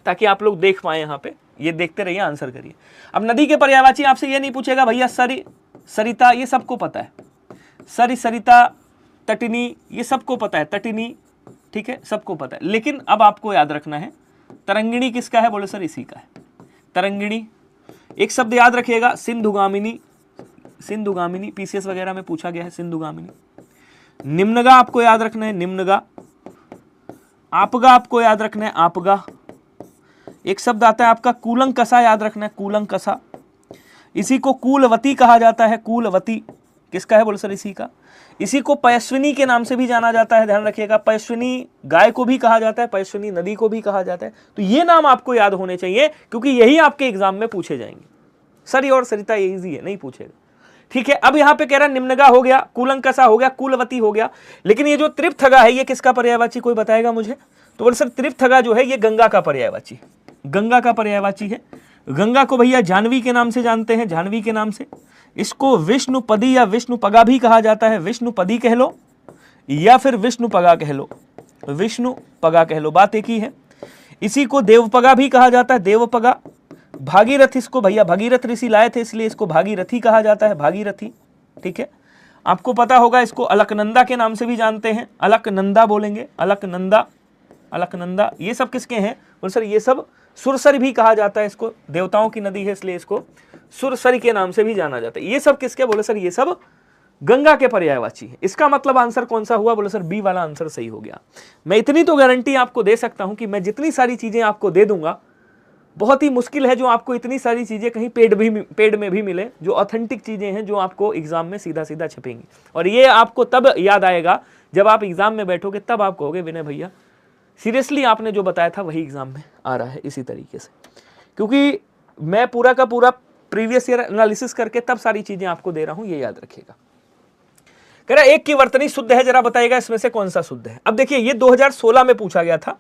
ताकि आप लोग देख पाए। यहाँ पे ये देखते रहिए, आंसर करिए। अब नदी के पर्यायवाची आपसे ये नहीं पूछेगा भैया सरी, सरिता, ये सबको पता है। सरी, सरिता, तटिनी, ये सबको पता है। तटिनी, ठीक है, सबको पता है। लेकिन अब आपको याद रखना है तरंगिणी किसका है? बोले सर इसी का है, तरंगिणी। एक शब्द याद रखिएगा, सिंधुगामिनी। सिंधुगामिनी पीसीएस वगैरह में पूछा गया है, सिंधुगामिनी। निम्नगा आपको याद रखना है, निम्नगा। आपगा आपको याद रखना है, आपगा। एक शब्द आता है आपका कूलंकसा, याद रखना है, कूलंकसा। इसी को कूलवती कहा जाता है, कूलवती किसका है? बोले सर इसी का। इसी को पयस्विनी के नाम से भी जाना जाता है, ध्यान रखिएगा। पयस्विनी गाय को भी कहा जाता है, पयस्विनी नदी को भी कहा जाता है। तो ये नाम आपको याद होने चाहिए क्योंकि यही आपके एग्जाम में पूछे जाएंगे। सरी और सरिता ये इजी है, नहीं पूछेगा, ठीक है। अब यहाँ पे कह रहा है निम्नगा हो गया, कूलंकसा हो गया, कूलवती हो गया, लेकिन ये जो त्रिपथगा है ये किसका पर्यायवाची? कोई बताएगा मुझे? तो बोले सर त्रिपथगा जो है ये गंगा का पर्यायवाची, गंगा का पर्यायवाची है। गंगा को भैया जानवी के नाम से जानते हैं, जानवी के नाम से। इसको विष्णुपदी या विष्णुपगा भी कहा जाता है। विष्णुपदी कह लो या फिर विष्णुपगा कह लो, विष्णुपगा कह लो, बात एक ही है। इसी को देवपगा भी कहा जाता है, देवपगा। भागीरथ, इसको भैया भगीरथ ऋषि लाए थे इसलिए इसको भागीरथी कहा जाता है, भागीरथी, ठीक है। आपको पता होगा इसको अलकनंदा के नाम से भी जानते हैं, अलकनंदा बोलेंगे, अलकनंदा, अलकनंदा। ये सब किसके हैं? बोले सर ये सब सुरसरी भी कहा जाता है इसको, देवताओं की नदी है इसलिए इसको सुरसरी के नाम से भी जाना जाता है। ये सब किसके? बोले सर ये सब गंगा के पर्यायवाची है। इसका मतलब आंसर कौन सा हुआ? बोले सर बी वाला आंसर सही हो गया। मैं इतनी तो गारंटी आपको दे सकता हूं कि मैं जितनी सारी चीजें आपको दे दूंगा, बहुत ही मुश्किल है जो आपको इतनी सारी चीजें कहीं पेड में भी मिले, जो ऑथेंटिक चीजें हैं जो आपको एग्जाम में सीधा सीधा छपेंगी। और ये आपको तब याद आएगा जब आप एग्जाम में बैठोगे, तब आप कहोगे विनय भैया सीरियसली आपने जो बताया था वही एग्जाम में आ रहा है इसी तरीके से। क्योंकि मैं पूरा का पूरा प्रीवियस ईयर एनालिसिस करके तब सारी चीजें आपको दे रहा हूं, ये याद रखिएगा। कह रहा एक की वर्तनी शुद्ध है, जरा बताइएगा इसमें से कौन सा शुद्ध है। अब देखिए ये 2016 में पूछा गया था।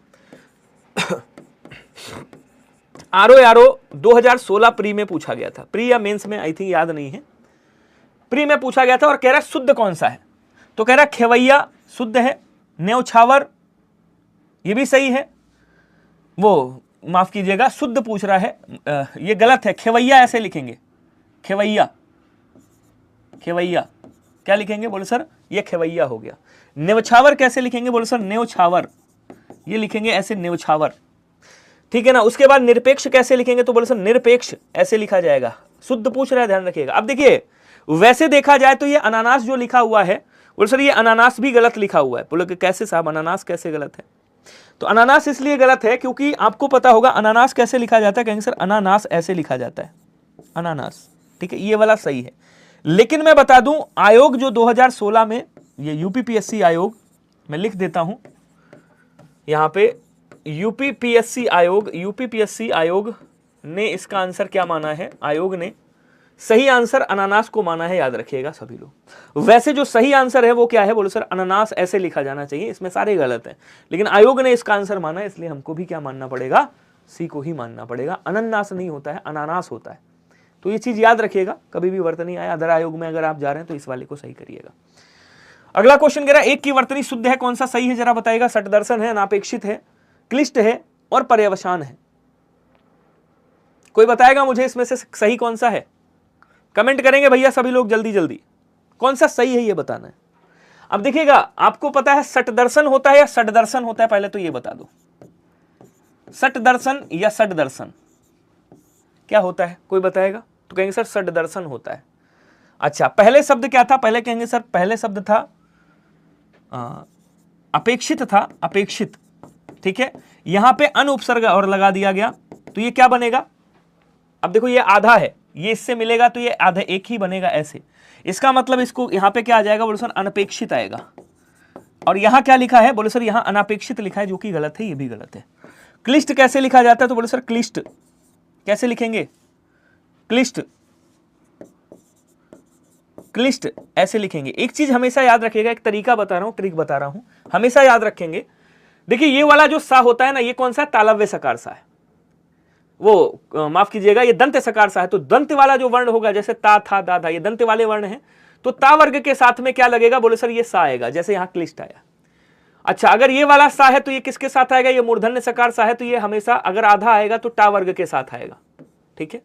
आरो यारो 2016 प्री में पूछा गया था, प्री या मेंस में आई थिंक याद नहीं है, प्री में पूछा गया था। और कह रहा शुद्ध कौन सा है? तो कह रहा खेवैया शुद्ध है, न्यौछावर ये भी सही है, वो माफ कीजिएगा शुद्ध पूछ रहा है, ये गलत है, खेवैया ऐसे लिखेंगे, खेवैया, खेवैया क्या लिखेंगे? बोले सर ये खेवैया हो गया। न्यौछावर कैसे लिखेंगे? बोले सर न्यौछावर, ये लिखेंगे ऐसे न्यौछावर, ठीक है ना। उसके बाद निरपेक्ष कैसे लिखेंगे? तो बोले सर निरपेक्ष ऐसे लिखा जाएगा। शुद्ध पूछ रहा है, ध्यान रखिएगा। अब देखिए वैसे देखा जाए तो ये अनानास जो लिखा हुआ है, बोले सर ये अनानास भी गलत लिखा हुआ है। बोले कि कैसे साहब अनानास कैसे गलत है? तो अनानास इसलिए गलत है क्योंकि आपको पता होगा अनानास कैसे लिखा जाता है, कहेंगे सर अनानास ऐसे लिखा जाता है, अनानास, ठीक है, ये वाला सही है। लेकिन मैं बता दूं आयोग जो 2016 में ये यूपीपीएससी आयोग, मैं लिख देता हूं यहां पे, यूपीपीएससी आयोग ने इसका आंसर क्या माना है? आयोग ने सही आंसर अनानास को माना है, याद रखिएगा सभी लोग। वैसे जो सही आंसर है वो क्या है? बोले सर अनानास ऐसे लिखा जाना चाहिए, इसमें सारे गलत हैं, लेकिन आयोग ने इसका आंसर माना है, इसलिए हमको भी क्या मानना पड़ेगा? सी को ही मानना पड़ेगा। अनन्नास नहीं होता है, अनानास होता है। तो ये चीज याद रखिएगा, कभी भी वर्तनी आए अदर आयोग में अगर आप जा रहे हैं तो इस वाले को सही करिएगा। अगला क्वेश्चन कह रहा है एक की वर्तनी शुद्ध है, कौन सा सही है जरा बताइएगा। सट दर्शन है, अनापेक्षित है, क्लिष्ट है और पर्यवसान है। कोई बताएगा मुझे इसमें से सही कौन सा है? कमेंट करेंगे भैया सभी लोग जल्दी जल्दी, कौन सा सही है ये बताना है। अब देखिएगा, आपको पता है सट दर्शन होता है या सट दर्शन होता है, पहले तो ये बता दो, सट दर्शन या सट दर्शन क्या होता है? कोई बताएगा? तो कहेंगे सर सट दर्शन होता है। अच्छा, पहले शब्द क्या था? पहले कहेंगे सर पहले शब्द था अपेक्षित था, अपेक्षित, ठीक है। यहां पे अन उपसर्ग और लगा दिया गया, तो ये क्या बनेगा? अब देखो ये आधा है, ये इससे मिलेगा तो ये आधा एक ही बनेगा ऐसे। इसका मतलब इसको यहां पे क्या आ जाएगा? बोले सर अनपेक्षित आएगा। और यहां क्या लिखा है? बोले सर यहां अनापेक्षित लिखा है, जो कि गलत है, ये भी गलत है। क्लिष्ट कैसे लिखा जाता है? तो बोले सर क्लिष्ट कैसे लिखेंगे? क्लिष्ट, क्लिष्ट ऐसे लिखेंगे। एक चीज हमेशा याद रखिएगा, एक तरीका बता रहा हूं, ट्रिक बता रहा हूं, हमेशा याद रखेंगे। देखिए ये वाला जो सा होता है ना, ये कौन सा है? तालव्य सकार सा है। वो माफ कीजिएगा, ये दंत सकार सा है। तो दंत वाला जो वर्ण होगा, जैसे ता था दा था, ये दंत वाले वर्ण हैं, तो ता वर्ग के साथ में क्या लगेगा? बोले सर ये सा आएगा, जैसे यहां क्लिष्ट आया। अच्छा, अगर ये वाला सा है तो ये किसके साथ आएगा? ये मूर्धन्य सकार सा है, तो ये हमेशा अगर आधा आएगा तो टा वर्ग के साथ आएगा, ठीक है।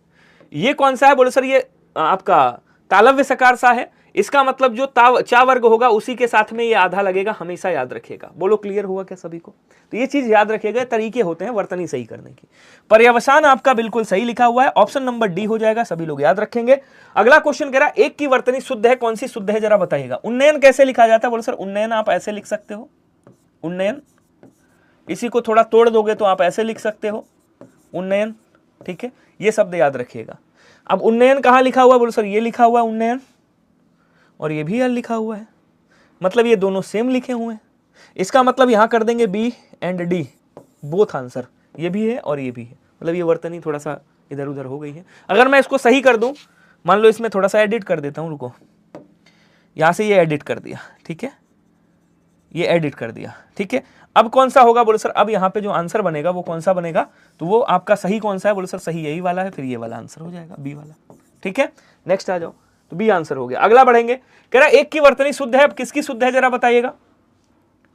ये कौन सा है? बोले सर ये आपका तालव्य सकार सा है। इसका मतलब जो चा वर्ग होगा उसी के साथ में ये आधा लगेगा, हमेशा याद रखिएगा। बोलो क्लियर हुआ क्या सभी को? तो ये चीज याद रखिएगा, तरीके होते हैं वर्तनी सही करने की। पर्यवसान आपका बिल्कुल सही लिखा हुआ है, ऑप्शन नंबर डी हो जाएगा, सभी लोग याद रखेंगे। अगला क्वेश्चन कह रहा है एक की वर्तनी शुद्ध है, कौन सी शुद्ध है जरा बताइएगा। उन्नयन कैसे लिखा जाता है? बोले सर उन्नयन आप ऐसे लिख सकते हो, उन्नयन, इसी को थोड़ा तोड़ दोगे तो आप ऐसे लिख सकते हो, उन्नयन, ठीक है। ये शब्द याद रखिएगा। अब उन्नयन कहां लिखा हुआ है? बोलो सर ये लिखा हुआ है उन्नयन, और ये भी यार लिखा हुआ है, मतलब ये दोनों सेम लिखे हुए हैं। इसका मतलब यहां कर देंगे B and D both answer, ये भी है और ये भी है। मतलब ये वर्तनी थोड़ा सा इधर उधर हो गई है। अगर मैं इसको सही कर दूं, मान लो इसमें थोड़ा सा एडिट कर देता हूं, रुको, यहां से ये एडिट कर दिया, ठीक है, ये एडिट कर दिया, ठीक है। अब कौन सा होगा? बोले सर अब यहाँ पे जो आंसर बनेगा वो कौन सा बनेगा? तो वो आपका सही कौन सा है? बोले सर सही यही वाला है, फिर ये वाला आंसर हो जाएगा, बी वाला, ठीक है। नेक्स्ट आ जाओ, तो बी आंसर हो गया। अगला बढ़ेंगे, कह रहा है एक की वर्तनी शुद्ध है, अब किसकी शुद्ध है जरा बताइएगा।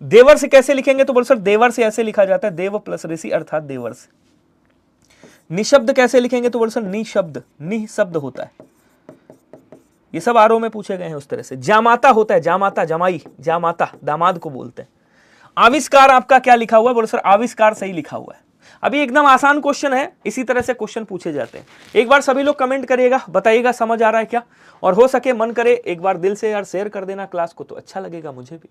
देवर से कैसे लिखेंगे? तो बोले सर देवर से ऐसे लिखा जाता है, देव प्लस ऋषि अर्थात देवर से। निशब्द कैसे लिखेंगे? तो बोले सर निशब्द, निशब्द होता है, ये सब आरोह में पूछे गए हैं उस तरह से। जामाता होता है, जामाता, जमाई, जामाता दामाद को बोलते हैं। आविष्कार आपका क्या लिखा हुआ है? बोले सर आविष्कार सही लिखा हुआ है। अभी एकदम आसान क्वेश्चन है, इसी तरह से क्वेश्चन पूछे जाते हैं। एक बार सभी लोग कमेंट करिएगा, बताइएगा समझ आ रहा है क्या, और हो सके मन करे एक बार दिल से यार शेयर कर देना क्लास को, तो अच्छा लगेगा मुझे भी।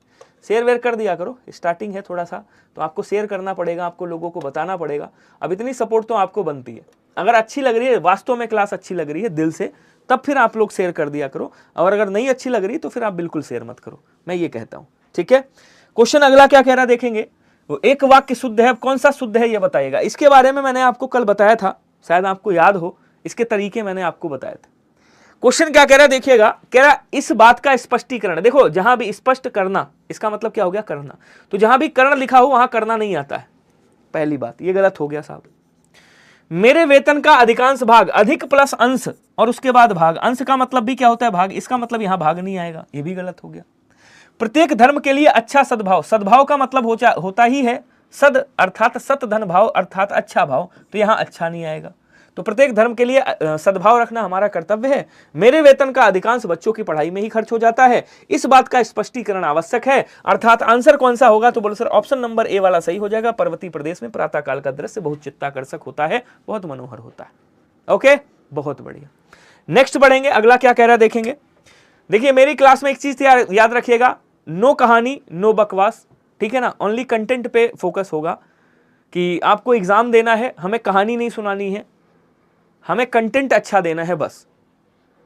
शेयर वेयर कर दिया करो, स्टार्टिंग है थोड़ा सा, तो आपको शेयर करना पड़ेगा, आपको लोगों को बताना पड़ेगा। अब इतनी सपोर्ट तो आपको बनती है, अगर अच्छी लग रही है, वास्तव में क्लास अच्छी लग रही है दिल से, तब फिर आप लोग शेयर कर दिया करो, और अगर नहीं अच्छी लग रही तो फिर आप बिल्कुल शेयर मत करो, मैं ये कहता हूँ, ठीक है। क्वेश्चन अगला क्या कह रहा है देखेंगे, वो एक वाक्य शुद्ध है, अब कौन सा शुद्ध है ये बताइएगा। इसके बारे में मैंने आपको कल बताया था, शायद आपको याद हो, इसके तरीके मैंने आपको बताए थे। क्वेश्चन क्या कह रहा है देखिएगा, कह रहा है इस बात का स्पष्टीकरण। देखो जहां भी स्पष्ट करना, इसका मतलब क्या हो गया? करना। तो जहां भी कर्ण लिखा हो वहां करना नहीं आता है, पहली बात, ये गलत हो गया साहब। मेरे वेतन का अधिकांश भाग, अधिक प्लस अंश और उसके बाद भाग, अंश का मतलब भी क्या होता है? भाग, इसका मतलब यहां भाग नहीं आएगा, ये भी गलत हो गया। प्रत्येक धर्म के लिए अच्छा सद्भाव, सद्भाव का मतलब होता ही है सद अर्थात सत धन भाव अर्थात अच्छा भाव, तो यहां अच्छा नहीं आएगा। तो प्रत्येक धर्म के लिए सद्भाव रखना हमारा कर्तव्य है। मेरे वेतन का अधिकांश बच्चों की पढ़ाई में ही खर्च हो जाता है, इस बात का स्पष्टीकरण आवश्यक है, अर्थात आंसर कौन सा होगा? तो बोलो सर ऑप्शन नंबर ए वाला सही हो जाएगा। पर्वतीय प्रदेश में प्रातःकाल का दृश्य बहुत चित्ताकर्षक होता है, बहुत मनोहर होता है। ओके, बहुत बढ़िया। नेक्स्ट बढ़ेंगे, अगला क्या कह रहा है देखेंगे। देखिए मेरी क्लास में एक चीज याद रखिएगा, नो कहानी नो बकवास, ठीक है ना, ओनली कंटेंट पे फोकस होगा कि आपको एग्जाम देना है, हमें कहानी नहीं सुनानी है, हमें कंटेंट अच्छा देना है बस।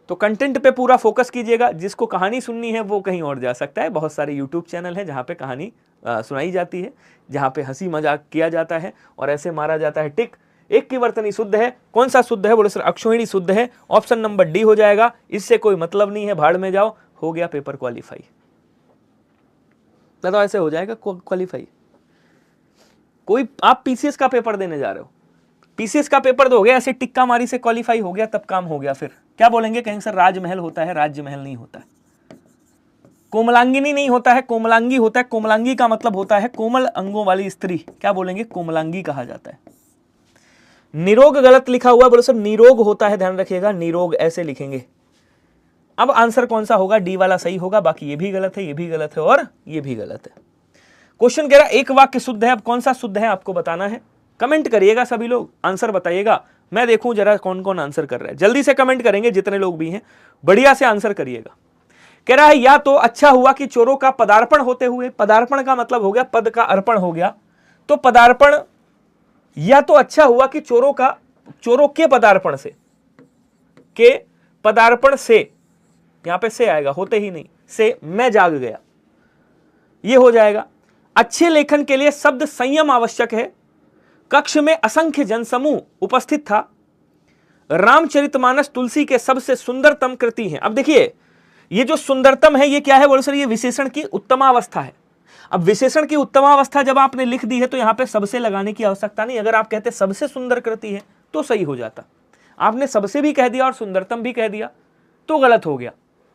तो कंटेंट पे पूरा फोकस कीजिएगा, जिसको कहानी सुननी है वो कहीं और जा सकता है। बहुत सारे यूट्यूब चैनल हैं जहाँ पे कहानी सुनाई जाती है, जहाँ पे हंसी मजाक किया जाता है और ऐसे मारा जाता है टिक। एक की वर्तनी शुद्ध है, कौन सा शुद्ध है? बोले सर अक्षोहिणी शुद्ध है, ऑप्शन नंबर डी हो जाएगा। इससे कोई मतलब नहीं है, भाड़ में जाओ, हो गया पेपर क्वालिफाई। तो ऐसे हो जाएगा क्वालिफाई। कोई आप पीसीएस का पेपर देने जा रहे हो, पीसीएस का पेपर दोगे, ऐसे टिक्का मारी से क्वालिफाई हो गया, तब काम हो गया। फिर क्या बोलेंगे? कहेंगे सर राजमहल होता है, राज्य महल नहीं होता है। कोमलांगिनी नहीं होता है, कोमलांगी होता है। कोमलांगी का मतलब होता है कोमल अंगों वाली स्त्री, क्या बोलेंगे, कोमलांगी कहा जाता है। निरोग गलत लिखा हुआ, बोलो सर निरोग होता है, ध्यान रखिएगा, निरोग ऐसे लिखेंगे। अब आंसर कौन सा होगा, डी वाला सही होगा, बाकी ये भी गलत है, ये भी गलत है और ये भी गलत है। क्वेश्चन कह रहा है एक वाक्य शुद्ध है, अब कौन सा शुद्ध है आपको बताना है। कमेंट करिएगा सभी लोग, आंसर बताइएगा, मैं देखूं जरा कौन कौन आंसर कर रहा है। जल्दी से कमेंट करेंगे जितने लोग भी हैं, बढ़िया से आंसर करिएगा। कह रहा है या तो अच्छा हुआ कि चोरों का पदार्पण होते हुए, पदार्पण का मतलब हो गया पद का अर्पण हो गया, तो पदार्पण, या तो अच्छा हुआ कि चोरों के पदार्पण से, के पदार्पण से, यहां पे से आएगा, होते ही नहीं, से मैं जाग गया, ये हो जाएगा। अच्छे लेखन के लिए शब्द संयम आवश्यक है। कक्ष में असंख्य जनसमूह उपस्थित था। रामचरितमानस तुलसी के सबसे सुंदरतम कृति है। अब देखिए ये जो सुंदरतम है ये क्या है, बोलो सर ये विशेषण की उत्तमावस्था है। अब विशेषण की उत्तमावस्था जब आपने लिख दी है तो यहां पे सबसे लगाने की आवश्यकता नहीं। अगर आप कहते सबसे सुंदर कृति है तो सही हो जाता, आपने सबसे भी कह दिया और सुंदरतम भी कह दिया तो गलत हो गया।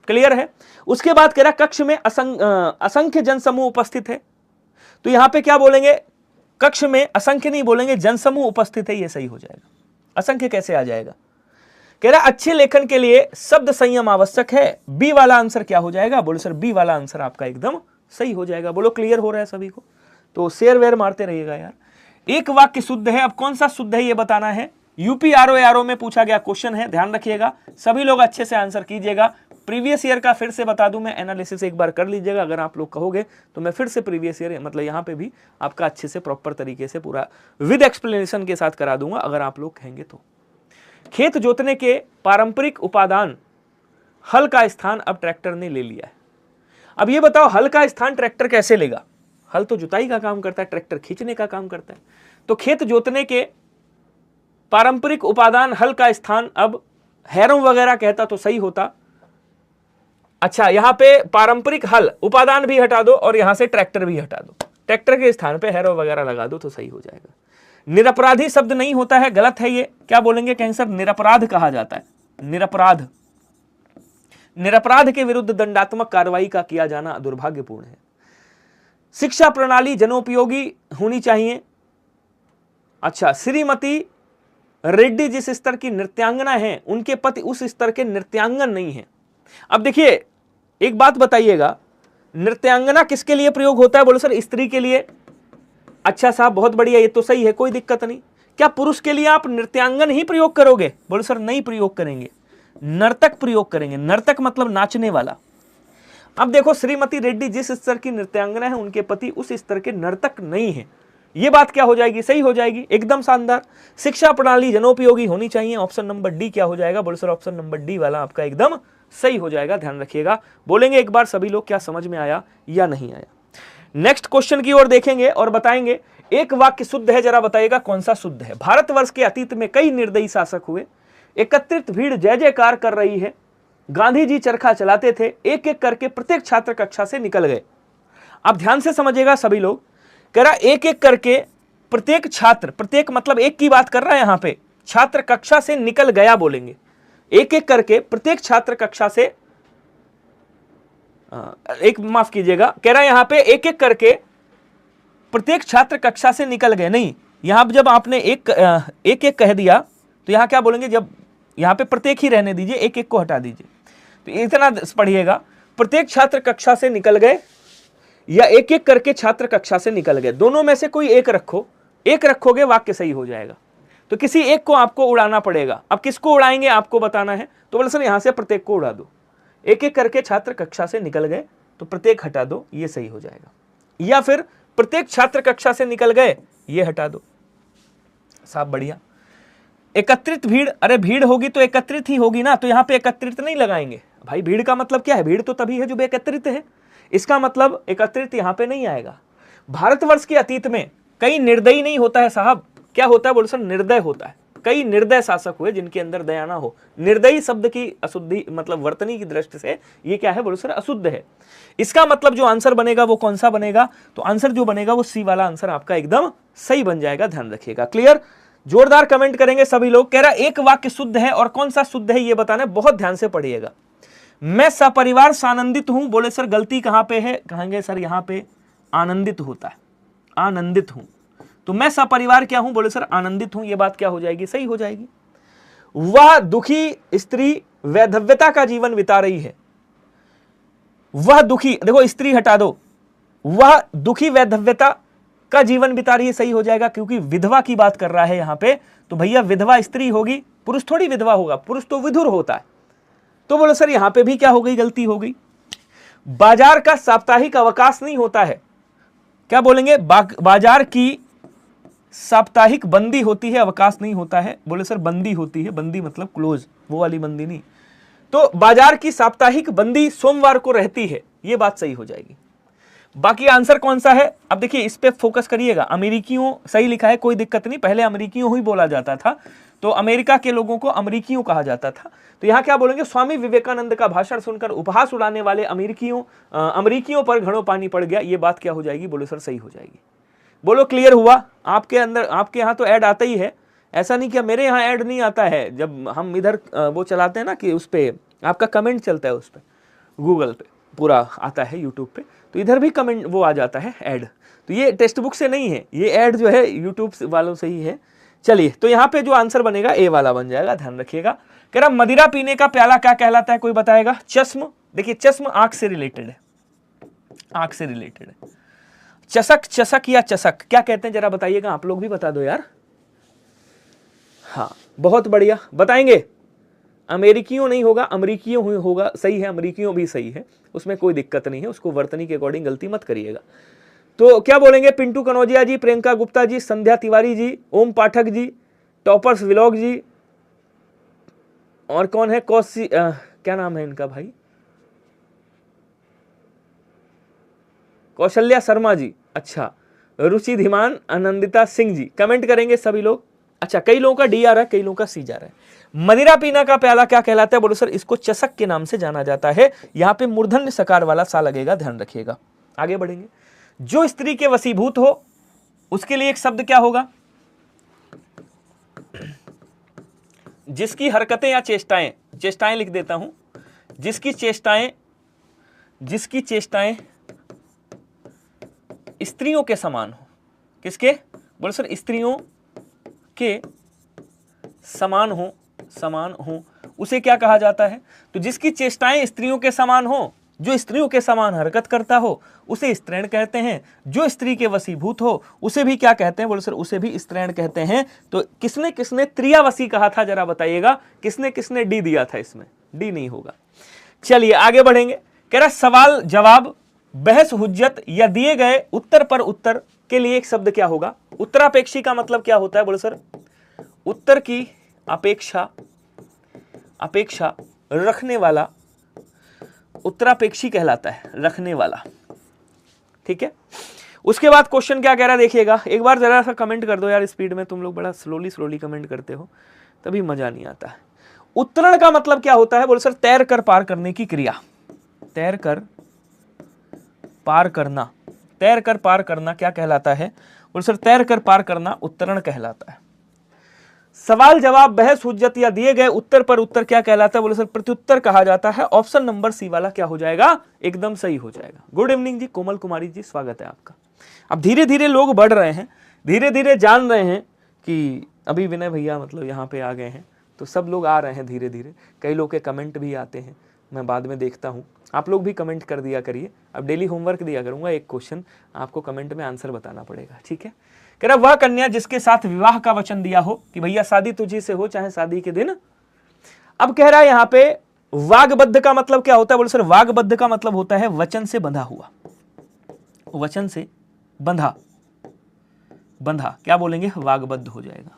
क्लियर है। उसके बाद कह रहा कक्ष में असंख्य जनसमूह उपस्थित है, तो यहां पे क्या बोलेंगे, कक्ष में असंख्य नहीं बोलेंगे, जनसमूह उपस्थित है, ये सही हो जाएगा। असंख्य कैसे आ जाएगा। कह रहा अच्छे लेखन के लिए शब्द संयम आवश्यक है। बी वाला आंसर क्या हो जाएगा, बोलो सर बी वाला आंसर आपका एकदम सही हो जाएगा। बोलो क्लियर हो रहा है सभी को, तो शेयर वेयर मारते रहिएगा यार। एक वाक्य शुद्ध है, अब कौन सा शुद्ध है ये बताना है। यूपी आरओ में पूछा गया क्वेश्चन है, ध्यान रखिएगा, सभी लोग अच्छे से आंसर कीजिएगा। प्रीवियस ईयर का फिर से बता दूं मैं, एनालिसिस एक बार कर लीजिएगा। अगर आप लोग कहोगे तो मैं फिर से प्रीवियस ईयर मतलब यहाँ पे भी आपका अच्छे से प्रॉपर तरीके से पूरा विद एक्सप्लेनेशन के साथ करा दूंगा, अगर आप लोग कहेंगे तो। खेत जोतने के पारंपरिक उपादान हल का स्थान अब ट्रैक्टर ने ले लिया है। अब ये बताओ हल का स्थान ट्रैक्टर कैसे लेगा। हल तो जुताई का काम करता है, ट्रैक्टर खींचने का काम करता है। तो खेत जोतने के पारंपरिक उपादान हल का स्थान अब हैरों वगैरह कहता तो सही होता। अच्छा यहां पे पारंपरिक हल उपादान भी हटा दो और यहां से ट्रैक्टर भी हटा दो, ट्रैक्टर के स्थान पे हैरो वगैरह लगा दो तो सही हो जाएगा। निरपराधी शब्द नहीं होता है, गलत है ये। क्या बोलेंगे कैंसर, निरपराध कहा जाता है। निरपराध, निरपराध के विरुद्ध दंडात्मक कार्रवाई का किया जाना दुर्भाग्यपूर्ण है। शिक्षा प्रणाली जनोपयोगी होनी चाहिए। अच्छा श्रीमती रेड्डी जिस स्तर की नृत्यांगना है उनके पति उस स्तर के नृत्यांगन नहीं है। अब देखिए एक बात बताइएगा, नृत्यांगना किसके लिए प्रयोग होता है, बोलो सर स्त्री के लिए। अच्छा साहब बहुत बढ़िया, ये तो सही है, कोई दिक्कत नहीं। क्या पुरुष के लिए आप नृत्यांगन ही प्रयोग करोगे, बोलो सर नहीं प्रयोग करेंगे, नर्तक प्रयोग करेंगे। नर्तक मतलब नाचने वाला। अब देखो श्रीमती रेड्डी जिस स्तर की नृत्यांगना है उनके पति उस स्तर के नर्तक नहीं है, ये बात क्या हो जाएगी, सही हो जाएगी, एकदम शानदार। शिक्षा प्रणाली जनोपयोगी होनी चाहिए, ऑप्शन नंबर डी क्या हो जाएगा, बोलो सर ऑप्शन नंबर डी वाला आपका एकदम सही हो जाएगा। ध्यान रखिएगा, बोलेंगे एक बार सभी लोग क्या समझ में आया या नहीं आया। नेक्स्ट क्वेश्चन की ओर देखेंगे और बताएंगे एक वाक्य शुद्ध है, जरा बताइएगा कौन सा शुद्ध है। भारतवर्ष के अतीत में कई निर्दयी शासक हुए, एकत्रित भीड़ जय जयकार कर रही है। गांधी जी चरखा चलाते थे, एक एक करके प्रत्येक छात्र कक्षा से निकल गए। आप ध्यान से समझिएगा सभी लोग, कह रहा एक एक करके प्रत्येक छात्र, प्रत्येक मतलब एक की बात कर रहा है यहां पे, छात्र कक्षा से निकल गया बोलेंगे। एक एक करके प्रत्येक छात्र कक्षा से एक माफ कीजिएगा, कह रहा है यहां पे एक एक करके प्रत्येक छात्र कक्षा से निकल गए। नहीं, यहां जब आपने एक एक कह दिया तो यहां क्या बोलेंगे, जब यहां पे प्रत्येक ही रहने दीजिए, एक एक को हटा दीजिए। तो इतना पढ़िएगा, प्रत्येक छात्र कक्षा से निकल गए या एक एक करके छात्र कक्षा से निकल गए, दोनों में से कोई एक रखो, एक रखोगे वाक्य सही हो जाएगा। तो किसी एक को आपको उड़ाना पड़ेगा। अब किसको उड़ाएंगे आपको बताना है, तो बोले सर यहां से प्रत्येक को उड़ा दो। एक एक करके छात्र कक्षा से निकल गए तो प्रत्येक हटा दो, ये सही हो जाएगा। या फिर प्रत्येक छात्र कक्षा से निकल गए, ये हटा दो। साहब बढ़िया। एकत्रित भीड़, अरे भीड़ होगी तो एकत्रित ही होगी ना, तो यहां पे एकत्रित नहीं लगाएंगे भाई। भीड़ का मतलब क्या है, भीड़ तो तभी है जो एकत्रित है, इसका मतलब एकत्रित यहां पे नहीं आएगा। भारतवर्ष के अतीत में कई निर्दयी नहीं होता है साहब, क्या होता है, बोलो सर निर्दय होता है। कई निर्दय शासक हुए जिनके अंदर दया ना हो। निर्दयी शब्द की अशुद्धि मतलब वर्तनी की दृष्टि से ये क्या है, बोलो सर अशुद्ध है। इसका मतलब जो आंसर बनेगा वो कौन सा बनेगा, तो आंसर जो बनेगा वो सी वाला आंसर आपका एकदम सही बन जाएगा। ध्यान रखिएगा, क्लियर। जोरदार कमेंट करेंगे सभी लोग। कह रहा एक वाक्य शुद्ध है और कौन सा शुद्ध है ये बताना, बहुत ध्यान से पढ़िएगा। मैं सपरिवार सानंदित हूं, बोले सर गलती कहां पे है, कहेंगे सर यहां पे आनंदित होता है, आनंदित हूं, तो मैं सपरिवार क्या हूं, बोले सर आनंदित हूं, ये बात क्या हो जाएगी, सही हो जाएगी। वह दुखी स्त्री वैधव्यता का जीवन बिता रही है, वह दुखी, देखो स्त्री हटा दो, वह दुखी वैधव्यता का जीवन बिता रही है, सही हो जाएगा, क्योंकि विधवा की बात कर रहा है यहां पे, तो भैया विधवा स्त्री होगी, पुरुष थोड़ी विधवा होगा, पुरुष तो विधुर होता है, तो बोलो सर यहां पे भी क्या हो गई, गलती हो गई। बाजार का साप्ताहिक अवकाश नहीं होता है, क्या बोलेंगे, बाजार की साप्ताहिक बंदी होती है, अवकाश नहीं होता है, बोले सर बंदी होती है, बंदी मतलब क्लोज, वो वाली बंदी नहीं, तो बाजार की साप्ताहिक बंदी सोमवार को रहती है, ये बात सही हो जाएगी। बाकी आंसर कौन सा है, अब देखिए इस पे फोकस करिएगा, अमेरिकियों सही लिखा है, कोई दिक्कत नहीं, पहले अमेरिकियों ही बोला जाता था, तो अमेरिका के लोगों को अमेरिकियों कहा जाता था, तो यहां क्या बोलेंगे, स्वामी विवेकानंद का भाषण सुनकर उपहास उड़ाने वाले अमेरिकियों पर घड़ों पानी पड़ गया, ये बात क्या हो जाएगी, बोलो सर सही हो जाएगी। बोलो क्लियर हुआ, आपके अंदर, आपके यहाँ तो ऐड आता ही है, ऐसा नहीं कि मेरे यहाँ ऐड नहीं आता है, जब हम इधर वो चलाते हैं ना कि उस पे आपका कमेंट चलता है, उस पे गूगल पे पूरा आता है, यूट्यूब पे, तो इधर भी कमेंट वो आ जाता है ऐड, तो ये टेक्स्ट बुक से नहीं है, ये ऐड जो है यूट्यूब वालों से ही है। चलिए, तो यहाँ पे जो आंसर बनेगा ए वाला बन जाएगा, ध्यान रखिएगा। कह रहा मदिरा पीने का प्याला क्या कहलाता है, कोई बताएगा, चश्म, देखिए चश्म आंख से रिलेटेड है, आंख से रिलेटेड है, चसक, चसक या चसक क्या कहते हैं जरा बताइएगा, आप लोग भी बता दो यार। हाँ बहुत बढ़िया, बताएंगे, अमेरिकियों नहीं होगा, अमेरिकियों होगा, सही है, अमेरिकियों भी सही है, उसमें कोई दिक्कत नहीं है, उसको वर्तनी के अकॉर्डिंग गलती मत करिएगा। तो क्या बोलेंगे, पिंटू कनौजिया जी, प्रियंका गुप्ता जी, संध्या तिवारी जी, ओम पाठक जी, टॉपर्स व्लॉग जी, और कौन है, क्या नाम है इनका भाई, कौशल्या शर्मा जी, अच्छा, रुचि धीमान, आनंदिता सिंह जी, कमेंट करेंगे सभी लोग। अच्छा, कई लोगों का डी आ रहा है, कई लोगों का सी जा रहा है। मदिरा पीना का प्याला क्या कहलाता है, बोलो सर इसको चसक के नाम से जाना जाता है, यहां पे मूर्धन्य सकार वाला सा लगेगा, ध्यान रखिएगा। आगे बढ़ेंगे, जो स्त्री के वशीभूत हो उसके लिए एक शब्द क्या होगा, जिसकी हरकतें या चेष्टाएं, चेष्टाएं लिख देता हूं, जिसकी चेष्टाएं स्त्रियों के समान हो, किसके, बोलो सर स्त्रियों के समान हो, उसे क्या कहा जाता है, तो जिसकी चेष्टाएं स्त्रियों के समान हो, जो स्त्रियों के समान हरकत करता हो उसे स्त्रैण कहते हैं, जो स्त्री के वशीभूत हो उसे भी क्या कहते हैं, बोलो सर उसे भी स्त्रैण कहते हैं। तो किसने किसने त्रियावसी कहा था जरा बताइएगा, किसने किसने डी दिया था, इसमें डी नहीं होगा। चलिए आगे बढ़ेंगे, कह रहा सवाल जवाब बहस हुज्जत या दिए गए उत्तर पर उत्तर के लिए एक शब्द क्या होगा, उत्तरापेक्षी का मतलब क्या होता है, बोलो सर उत्तर की अपेक्षा रखने वाला उत्तरापेक्षी कहलाता है, रखने वाला, ठीक है। उसके बाद क्वेश्चन क्या कह रहा है देखिएगा, एक बार जरा सा कमेंट कर दो यार, स्पीड में तुम लोग बड़ा स्लोली कमेंट करते हो, तभी मजा नहीं आता है। उत्तरण का मतलब क्या होता है, बोलो सर तैर कर पार करने की क्रिया, तैर कर पार करना, तैर कर पार करना क्या कहलाता है, बोलो सर तैर कर पार करना उत्तरण कहलाता है। सवाल जवाब बहस हुज्जत या दिए गए उत्तर पर उत्तर क्या कहलाता है, बोले सर प्रत्युत्तर कहा जाता है। ऑप्शन नंबर सी वाला क्या हो जाएगा, एकदम सही हो जाएगा। गुड इवनिंग जी, कोमल कुमारी जी, स्वागत है आपका। अब धीरे धीरे लोग बढ़ रहे हैं, धीरे धीरे जान रहे हैं कि अभी विनय भैया मतलब यहाँ पे आ गए हैं, तो सब लोग आ रहे हैं धीरे धीरे। कई लोग के कमेंट भी आते हैं, मैं बाद में देखता हूँ, आप लोग भी कमेंट कर दिया करिए। अब डेली होमवर्क दिया करूंगा, एक क्वेश्चन आपको कमेंट में आंसर बताना पड़ेगा, ठीक है। कह रहा वह कन्या जिसके साथ विवाह का वचन दिया हो कि भैया शादी तुझी से हो चाहे शादी के दिन। अब कह रहा है यहाँ पे वागबद्ध का मतलब क्या होता है, बोले सर वागबद्ध का मतलब होता है वचन से बंधा हुआ, वचन से बंधा, क्या बोलेंगे, वागबद्ध हो जाएगा।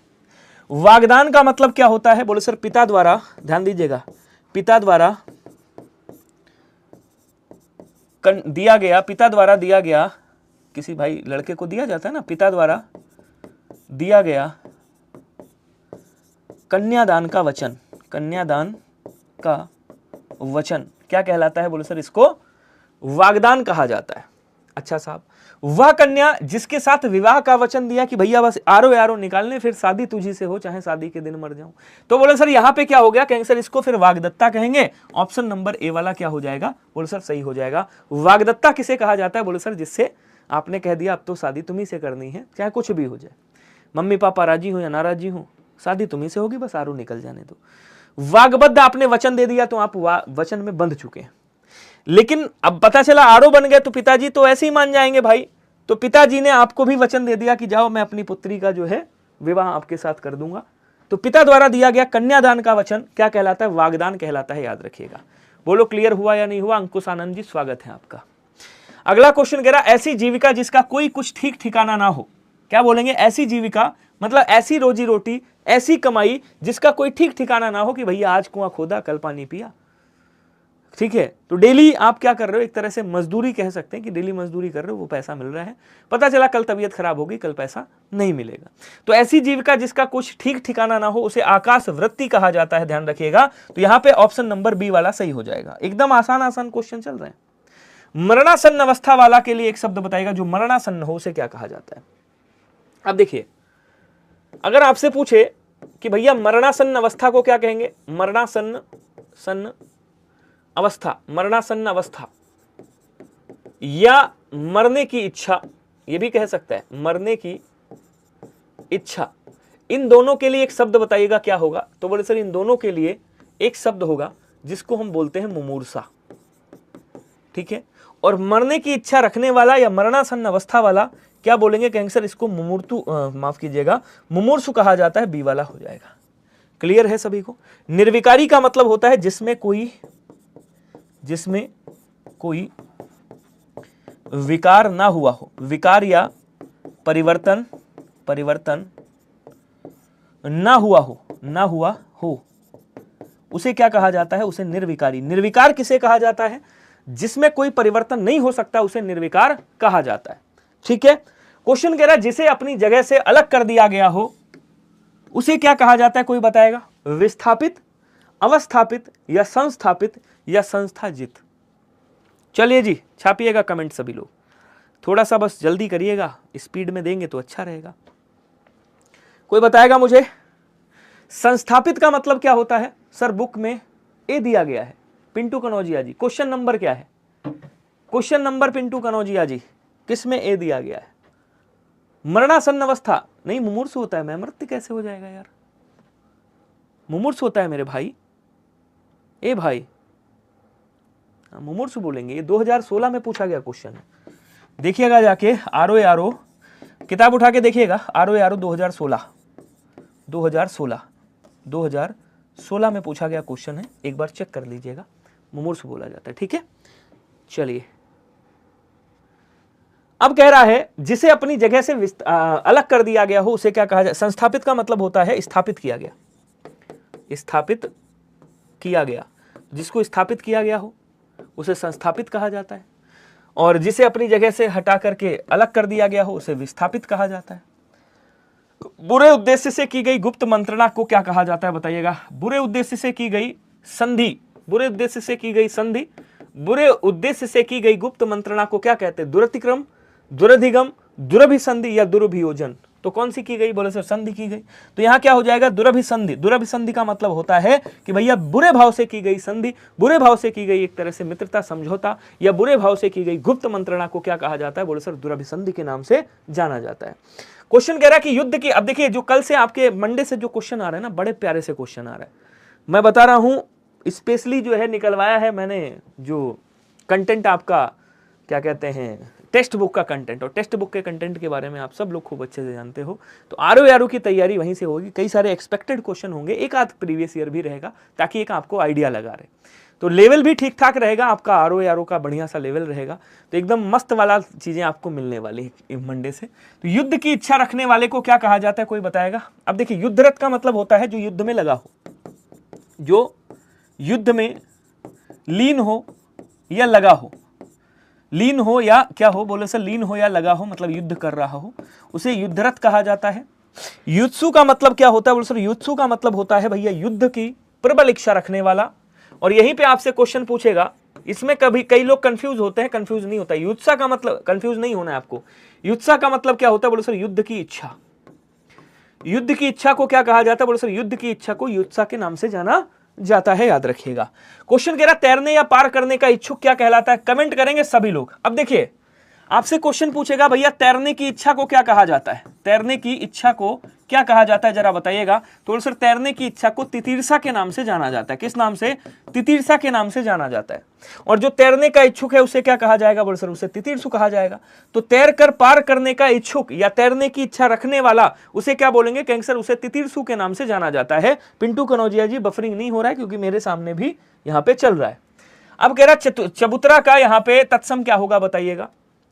वागदान का मतलब क्या होता है, बोले सर पिता द्वारा, ध्यान दीजिएगा, पिता द्वारा दिया गया, किसी भाई लड़के को दिया जाता है ना, पिता द्वारा दिया गया कन्यादान का वचन, कन्यादान का वचन क्या कहलाता है, बोले सर इसको वागदान कहा जाता है। अच्छा साहब, वह कन्या जिसके साथ विवाह का वचन दिया कि भैया बस आरो यारो निकालने, फिर शादी तुझी से हो, चाहे शादी के दिन मर जाऊं। तो बोले सर यहाँ पे क्या हो गया, कहेंगे सर इसको फिर वाग्दत्ता कहेंगे। ऑप्शन नंबर ए वाला क्या हो जाएगा, बोले सर सही हो जाएगा। वाग्दत्ता किसे कहा जाता है, बोले सर जिससे आपने कह दिया अब तो शादी तुम्ही से करनी है, चाहे कुछ भी हो जाए, मम्मी पापा राजी हो या नाराजी हो, शादी तुम्ही से होगी, बस आरो निकल जाने दो। वाग्बद्ध आपने वचन दे दिया तो आप वचन में बंध चुके हैं। लेकिन अब पता चला आरो बन गए तो पिताजी तो ऐसे ही मान जाएंगे भाई। तो पिताजी ने आपको भी वचन दे दिया कि जाओ मैं अपनी पुत्री का जो है विवाह आपके साथ कर दूंगा। तो पिता द्वारा दिया गया कन्यादान का वचन क्या कहलाता है, वाग्दान कहलाता है, याद रखिएगा। बोलो क्लियर हुआ या नहीं हुआ। अंकुश आनंद जी स्वागत है आपका। अगला क्वेश्चन कह रहा ऐसी जीविका जिसका कोई कुछ ठीक ठिकाना ना हो, क्या बोलेंगे, ऐसी जीविका मतलब ऐसी रोजी रोटी, ऐसी कमाई जिसका कोई ठीक ठिकाना ना हो कि भैया आज कुआं खोदा कल पानी पिया। ठीक है, तो डेली आप क्या कर रहे हो, एक तरह से मजदूरी कह सकते हैं कि डेली मजदूरी कर रहे हो, वो पैसा मिल रहा है, पता चला कल तबीयत खराब होगी, कल पैसा नहीं मिलेगा। तो ऐसी जीविका जिसका कुछ ठीक ठिकाना ना हो उसे आकाश वृत्ति कहा जाता है, ध्यान रखिएगा। तो यहां पे ऑप्शन नंबर बी वाला सही हो जाएगा। एकदम आसान आसान क्वेश्चन चल रहे हैं। मरणासन्न अवस्था वाला के लिए एक शब्द बताएगा, जो मरणासन्न हो उसे क्या कहा जाता है। अब देखिए, अगर आपसे पूछे कि भैया मरणासन्न अवस्था को क्या कहेंगे, मरणासन्न अवस्था, मरणासन्न अवस्था या मरने की इच्छा, ये भी कह सकता है, मरने की इच्छा, इन दोनों के लिए एक शब्द बताइएगा क्या होगा। तो बोले सर इन दोनों के लिए एक शब्द होगा जिसको हम बोलते हैं मुमूर्षा। ठीक है, और मरने की इच्छा रखने वाला या मरणासन्न अवस्था वाला क्या बोलेंगे, कहेंगे सर इसको मुमूर्तु, माफ कीजिएगा, मुमूर्षु कहा जाता है, बी वाला हो जाएगा। क्लियर है सभी को। निर्विकारी का मतलब होता है जिसमें कोई विकार ना हुआ हो, विकार या परिवर्तन ना हुआ हो उसे क्या कहा जाता है, उसे निर्विकारी। निर्विकार किसे कहा जाता है, जिसमें कोई परिवर्तन नहीं हो सकता, उसे निर्विकार कहा जाता है। ठीक है, क्वेश्चन कह रहा है जिसे अपनी जगह से अलग कर दिया गया हो उसे क्या कहा जाता है, कोई बताएगा। विस्थापित, अवस्थापित या संस्थापित या संस्थाजित। चलिए जी, छापिएगा कमेंट सभी लोग, थोड़ा सा बस जल्दी करिएगा, स्पीड में देंगे तो अच्छा रहेगा। कोई बताएगा मुझे संस्थापित का मतलब क्या होता है। सर बुक में ए दिया गया है, पिंटू कनौजिया जी। क्वेश्चन नंबर क्या है, क्वेश्चन नंबर पिंटू कनौजिया जी, किसमें ए दिया गया है। मरणासन्न अवस्था नहीं, मुमूर्षु होता है। मैं मृत्यु कैसे हो जाएगा यार, मुमूर्षु होता है मेरे भाई। ए भाई मुमूर्षु बोलेंगे, ये 2016 में पूछा गया क्वेश्चन है। देखिएगा जाके आरो यारो किताब उठा के देखिएगा, आरो यारो 2016 में पूछा गया क्वेश्चन है, एक बार चेक कर लीजिएगा। मुमूर्षु बोला जाता है। ठीक है, चलिए अब कह रहा है जिसे अपनी जगह से अलग कर दिया गया हो उसे क्या कहा जाए। संस्थापित का मतलब होता है स्थापित किया गया, स्थापित किया गया, जिसको स्थापित किया गया हो उसे संस्थापित कहा जाता है, और जिसे अपनी जगह से हटा करके अलग कर दिया गया हो उसे विस्थापित कहा जाता है। बुरे उद्देश्य से की गई गुप्त मंत्रणा को क्या कहा जाता है, बताइएगा। बुरे उद्देश्य से की गई संधि, बुरे उद्देश्य से की गई संधि, बुरे उद्देश्य से की गई गुप्त मंत्रणा को क्या कहते हैं, दुरतिक्रम, दुरधिगम, दुरभिसंधि या दुरभियोजन। तो कौन सी की गई, बोले सर संधि की गई। तो यहां क्या हो जाएगा, दुरभिसंधि। दुरभिसंधि का मतलब होता है कि भैया बुरे भाव से की गई संधि, बुरे भाव से की गई एक तरह से मित्रता समझौता या बुरे भाव से की गई गुप्त मंत्रणा को क्या कहा जाता है, बोले सर दुरभिसंधि के नाम से जाना जाता है। क्वेश्चन कह रहा है कि युद्ध की, अब देखिए जो कल से आपके मंडे से जो क्वेश्चन आ रहे हैं ना, बड़े प्यारे से क्वेश्चन आ रहा है। मैं बता रहा हूं स्पेशली जो है निकलवाया है मैंने, जो कंटेंट आपका क्या कहते हैं टेक्स्ट बुक का कंटेंट, और टेक्स्ट बुक के कंटेंट के बारे में आप सब लोग खूब अच्छे से जानते हो। तो आरो यारो की तैयारी वहीं से होगी, कई सारे एक्सपेक्टेड क्वेश्चन होंगे, एक आध प्रीवियस ईयर भी रहेगा ताकि एक आपको आइडिया लगा रहे। तो लेवल भी ठीक ठाक रहेगा आपका, आरो यारो का बढ़िया सा लेवल रहेगा। तो एकदम मस्त वाला चीजें आपको मिलने वाली मंडे से। तो युद्ध की इच्छा रखने वाले को क्या कहा जाता है, कोई बताएगा। अब देखिए युद्धरत का मतलब होता है जो युद्ध में लगा हो, जो युद्ध में लीन हो या लगा हो, लीन हो या क्या हो, बोले सर लीन हो या लगा हो, मतलब युद्ध कर रहा हो, उसे युद्धरत कहा जाता है। युत्सु का मतलब क्या होता है, बोले सर युत्सु का मतलब होता है भैया युद्ध की प्रबल इच्छा रखने वाला। और यहीं पे आपसे क्वेश्चन पूछेगा, इसमें कभी कई लोग कंफ्यूज होते हैं, कंफ्यूज नहीं होता। युत्सा का मतलब, कंफ्यूज नहीं होना है आपको। युत्सा का मतलब क्या होता है? बोलो सर युद्ध की इच्छा। युद्ध की इच्छा को क्या कहा जाता है? बोलो सर युद्ध की इच्छा को युत्सा के नाम से जाना जाता है, याद रखिएगा। क्वेश्चन कह रहा तैरने या पार करने का इच्छुक क्या कहलाता है? कमेंट करेंगे सभी लोग। अब देखिए आपसे क्वेश्चन पूछेगा भैया तैरने की इच्छा को क्या कहा जाता है? तैरने की इच्छा को क्या कहा जाता है जरा बताइएगा। तो बोलो सर तैरने की इच्छा को तितीर्षा के नाम से जाना जाता है। किस नाम से? तितीर्षा के नाम से जाना जाता है। और जो तैरने का इच्छुक है उसे क्या कहा जाएगा? बोलो सर उसे तितीर्षु कहा जाएगा। तो तैर कर पार करने का इच्छुक या तैरने की इच्छा रखने वाला उसे क्या बोलेंगे? कहेंगे सर उसे तितीर्षु के नाम से जाना जाता है। पिंटू कनौजिया जी बफरिंग नहीं हो रहा है क्योंकि मेरे सामने भी यहाँ पे चल रहा है। अब कह रहा चबूतरा का यहाँ पे तत्सम क्या होगा बताइएगा।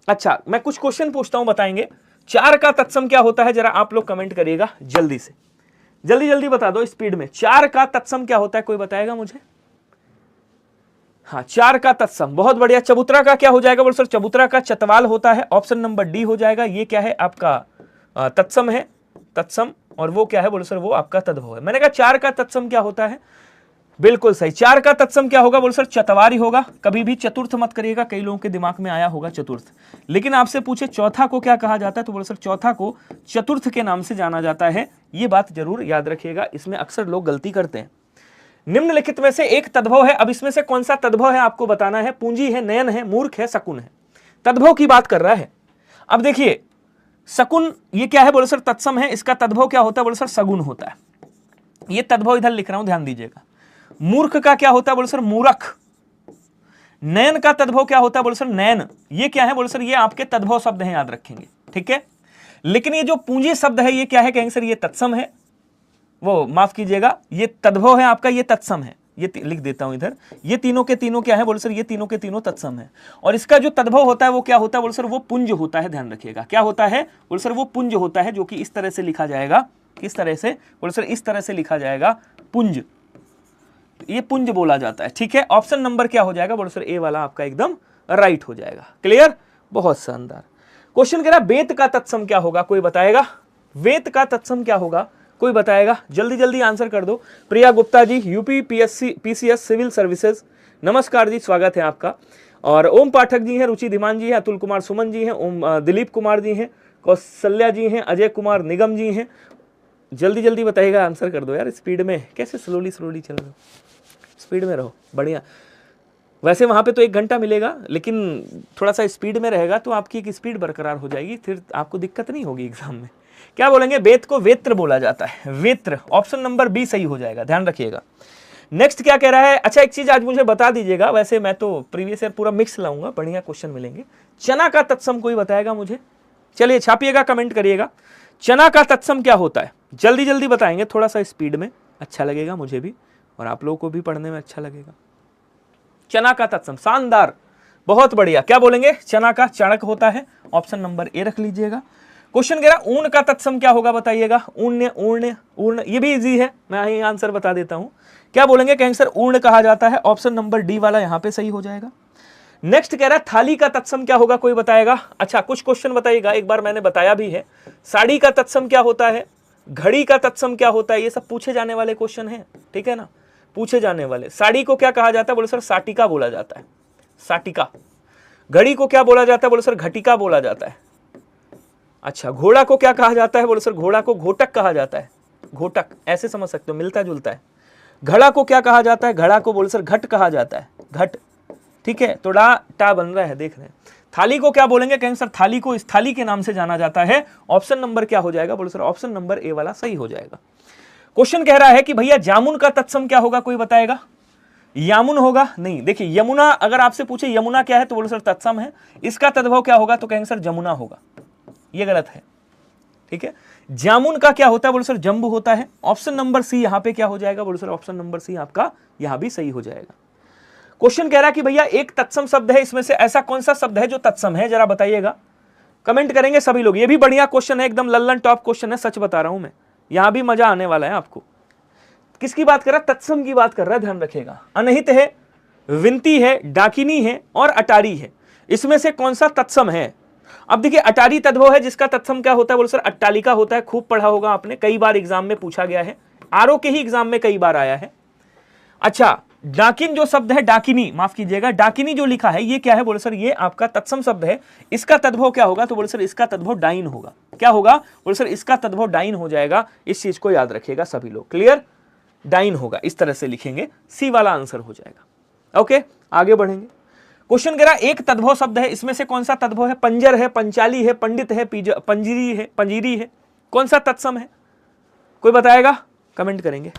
अच्छा मैं कुछ क्वेश्चन पूछता हूं, बताएंगे। 4 का तत्सम क्या होता है? जरा आप लोग कमेंट करिएगा जल्दी से, जल्दी जल्दी बता दो स्पीड में। 4 का तत्सम क्या होता है? कोई बताएगा मुझे? हाँ 4 का तत्सम, बहुत बढ़िया। चबूतरा का क्या हो जाएगा? बोलो सर चबूतरा का चतवाल होता है। ऑप्शन नंबर डी हो जाएगा। ये क्या है? आपका तत्सम है, तत्सम। और वो क्या है? बोलो सर वो आपका तद्भव है। मैंने कहा 4 का तत्सम क्या होता है? बिल्कुल सही। 4 का तत्सम क्या होगा? बोलो सर चतवारी होगा। कभी भी चतुर्थ मत करिएगा, कई लोगों के दिमाग में आया होगा चतुर्थ। लेकिन आपसे पूछे चौथा को क्या कहा जाता है? तो बोलो सर चौथा को चतुर्थ के नाम से जाना जाता है। ये बात जरूर याद रखिएगा, इसमें अक्सर लोग गलती करते हैं। निम्नलिखित में से एक तद्भव है। अब इसमें से कौन सा तद्भव है आपको बताना है। पूंजी है, नयन है, मूर्ख है, शकुन है। तद्भव की बात कर रहा है। अब देखिए शकुन ये क्या है? बोलो सर तत्सम है। इसका तद्भव क्या होता है? बोलो सर सगुन होता है। ये तद्भव इधर लिख रहा हूं, ध्यान दीजिएगा। मूर्ख का क्या होता है? बोलो सर मूरख। नयन का तद्भव क्या होता है? बोलो सर नयन। ये क्या है? बोलो सर ये आपके तद्भव शब्द हैं, याद रखेंगे, ठीक है। लेकिन ये जो पूंजी शब्द है ये क्या है? कहेंगे सर ये तत्सम है। वो माफ कीजिएगा, ये तद्भव है आपका, ये तत्सम है। ये लिख देता हूं इधर। ये तीनों के तीनों क्या है? बोलो सर ये तीनों के तीनों तत्सम है। और इसका जो तद्भव होता है वो क्या होता है? बोलो सर वो पुंज होता है, ध्यान रखिएगा। क्या होता है? बोलो सर वो पुंज होता है, जो कि इस तरह से लिखा जाएगा। किस तरह से? बोलो सर इस तरह से लिखा जाएगा, पुंज। ये पुंज बोला जाता है, ठीक है। ऑप्शन नंबर क्या हो जाएगा? बोलो सर ए वाला आपका एकदम राइट हो जाएगा। क्लियर? बहुत शानदार। क्वेश्चन कह रहा वेद का तत्सम क्या होगा? कोई बताएगा? वेद का तत्सम क्या होगा? कोई बताएगा? जल्दी जल्दी आंसर कर दो। प्रिया Gupta ji, UP PCS civil services, नमस्कार जी, स्वागत है आपका। और ओम पाठक जी हैं, रुचि धीमान जी हैं, अतुल कुमार सुमन जी हैं, ओम दिलीप कुमार जी हैं, कौशल्या जी हैं, अजय कुमार निगम जी हैं। जल्दी जल्दी बताइएगा, आंसर कर दो यार। स्पीड में कैसे स्लोली स्लोली चल रहे हो? स्पीड में रहो, बढ़िया। वैसे वहाँ पे तो 1 घंटा मिलेगा, लेकिन थोड़ा सा स्पीड में रहेगा तो आपकी एक स्पीड बरकरार हो जाएगी, फिर आपको दिक्कत नहीं होगी एग्जाम में। क्या बोलेंगे? वेद को वेत्र बोला जाता है, वेत्र। ऑप्शन नंबर बी सही हो जाएगा, ध्यान रखिएगा। नेक्स्ट क्या कह रहा है? अच्छा एक चीज आज मुझे बता दीजिएगा, वैसे मैं तो प्रीवियस ईयर पूरा मिक्स लाऊंगा, बढ़िया क्वेश्चन मिलेंगे। चना का तत्सम कोई बताएगा मुझे? चलिए छापिएगा, कमेंट करिएगा। चना का तत्सम क्या होता है? जल्दी जल्दी बताएंगे, थोड़ा सा स्पीड में, अच्छा लगेगा मुझे भी और आप लोगों को भी पढ़ने में अच्छा लगेगा। चना का तत्सम, शानदार, बहुत बढ़िया। क्या बोलेंगे? चना का चणक होता है। ऑप्शन नंबर ए रख लीजिएगा। क्वेश्चन कह रहा ऊन का तत्सम क्या होगा बताइएगा। ऊर्ण, ऊर्ण, ऊर्ण, ये भी इजी है, मैं यही आंसर बता देता हूं। क्या बोलेंगे? कहेंगे सर ऊर्ण कहा जाता है। ऑप्शन नंबर डी वाला यहां पे सही हो जाएगा। नेक्स्ट कह रहा है थाली का तत्सम क्या होगा? कोई बताएगा? अच्छा कुछ क्वेश्चन बताइएगा, एक बार मैंने बताया भी है। साड़ी का तत्सम क्या होता है? घड़ी का तत्सम क्या होता है? ये सब पूछे जाने वाले क्वेश्चन हैं, ठीक है ना, पूछे जाने वाले। साड़ी को क्या कहा जाता है? बोले सर साटिका बोला जाता है, साटिका। घड़ी को क्या बोला जाता है? बोले सर घटिका बोला जाता है। अच्छा घोड़ा को क्या कहा जाता है? बोले सर घोड़ा को घोटक कहा जाता है, घोटक, ऐसे समझ सकते हो, मिलता जुलता है। घड़ा को क्या कहा जाता है? घड़ा को बोले सर घट कहा जाता है, घट, ठीक है। तो डा टा बन रहा है, देख रहे हैं। थाली को क्या बोलेंगे? कहेंगे सर थाली को इस थाली के नाम से जाना जाता है। ऑप्शन नंबर क्या हो जाएगा? बोले सर ऑप्शन नंबर ए वाला सही हो जाएगा। क्वेश्चन कह रहा है कि भैया जामुन का तत्सम क्या होगा? कोई बताएगा? यामुन होगा? नहीं, देखिए यमुना, अगर आपसे पूछे यमुना क्या है तो बोलो सर तत्सम है। इसका तद्भव क्या होगा? तो कहेंगे सर जमुना होगा, ये गलत है, ठीक है। जामुन का क्या होता है? बोलो सर जंबू होता है। ऑप्शन नंबर सी यहां पे क्या हो जाएगा? बोलो सर ऑप्शन नंबर सी आपका यहां भी सही हो जाएगा। क्वेश्चन कह रहा है कि भैया एक तत्सम शब्द है, इसमें से ऐसा कौन सा शब्द है जो तत्सम है? जरा बताइएगा, कमेंट करेंगे सभी लोग। ये भी बढ़िया क्वेश्चन है, एकदम लल्लन टॉप क्वेश्चन है, सच बता रहा हूं मैं, यहां भी मजा आने वाला है आपको। किसकी बात कर रहा है? तत्सम की बात कर रहा है, ध्यान रखिएगा। अनहित है, विनती है, डाकिनी है और अटारी है, इसमें से कौन सा तत्सम है? अब देखिए अटारी तद्भव है, जिसका तत्सम क्या होता है? बोलो सर अट्टालिका होता है। खूब पढ़ा होगा आपने, कई बार एग्जाम में पूछा गया है, आरओ के ही एग्जाम में कई बार आया है। अच्छा डाकिन जो शब्द है, डाकिनी, माफ कीजिएगा, डाकिनी जो लिखा है ये क्या है बोले सर, ये आपका तत्सम शब्द है। इसका तद्भव क्या होगा, तो बोले सर इसका तद्भव डाइन होगा। क्या होगा बोले सर, इसका तद्भव डाइन हो जाएगा। इस चीज को याद रखिएगा सभी लोग, क्लियर, डाइन होगा, इस तरह से लिखेंगे, सी वाला आंसर हो जाएगा। ओके, आगे बढ़ेंगे। क्वेश्चन कह रहा एक तद्भव शब्द है, इसमें से कौन सा तद्भव है? पंजर है, पंचाली है, पंडित है, पंजीरी है, कौन सा तत्सम है? कोई बताएगा? कमेंट करेंगे,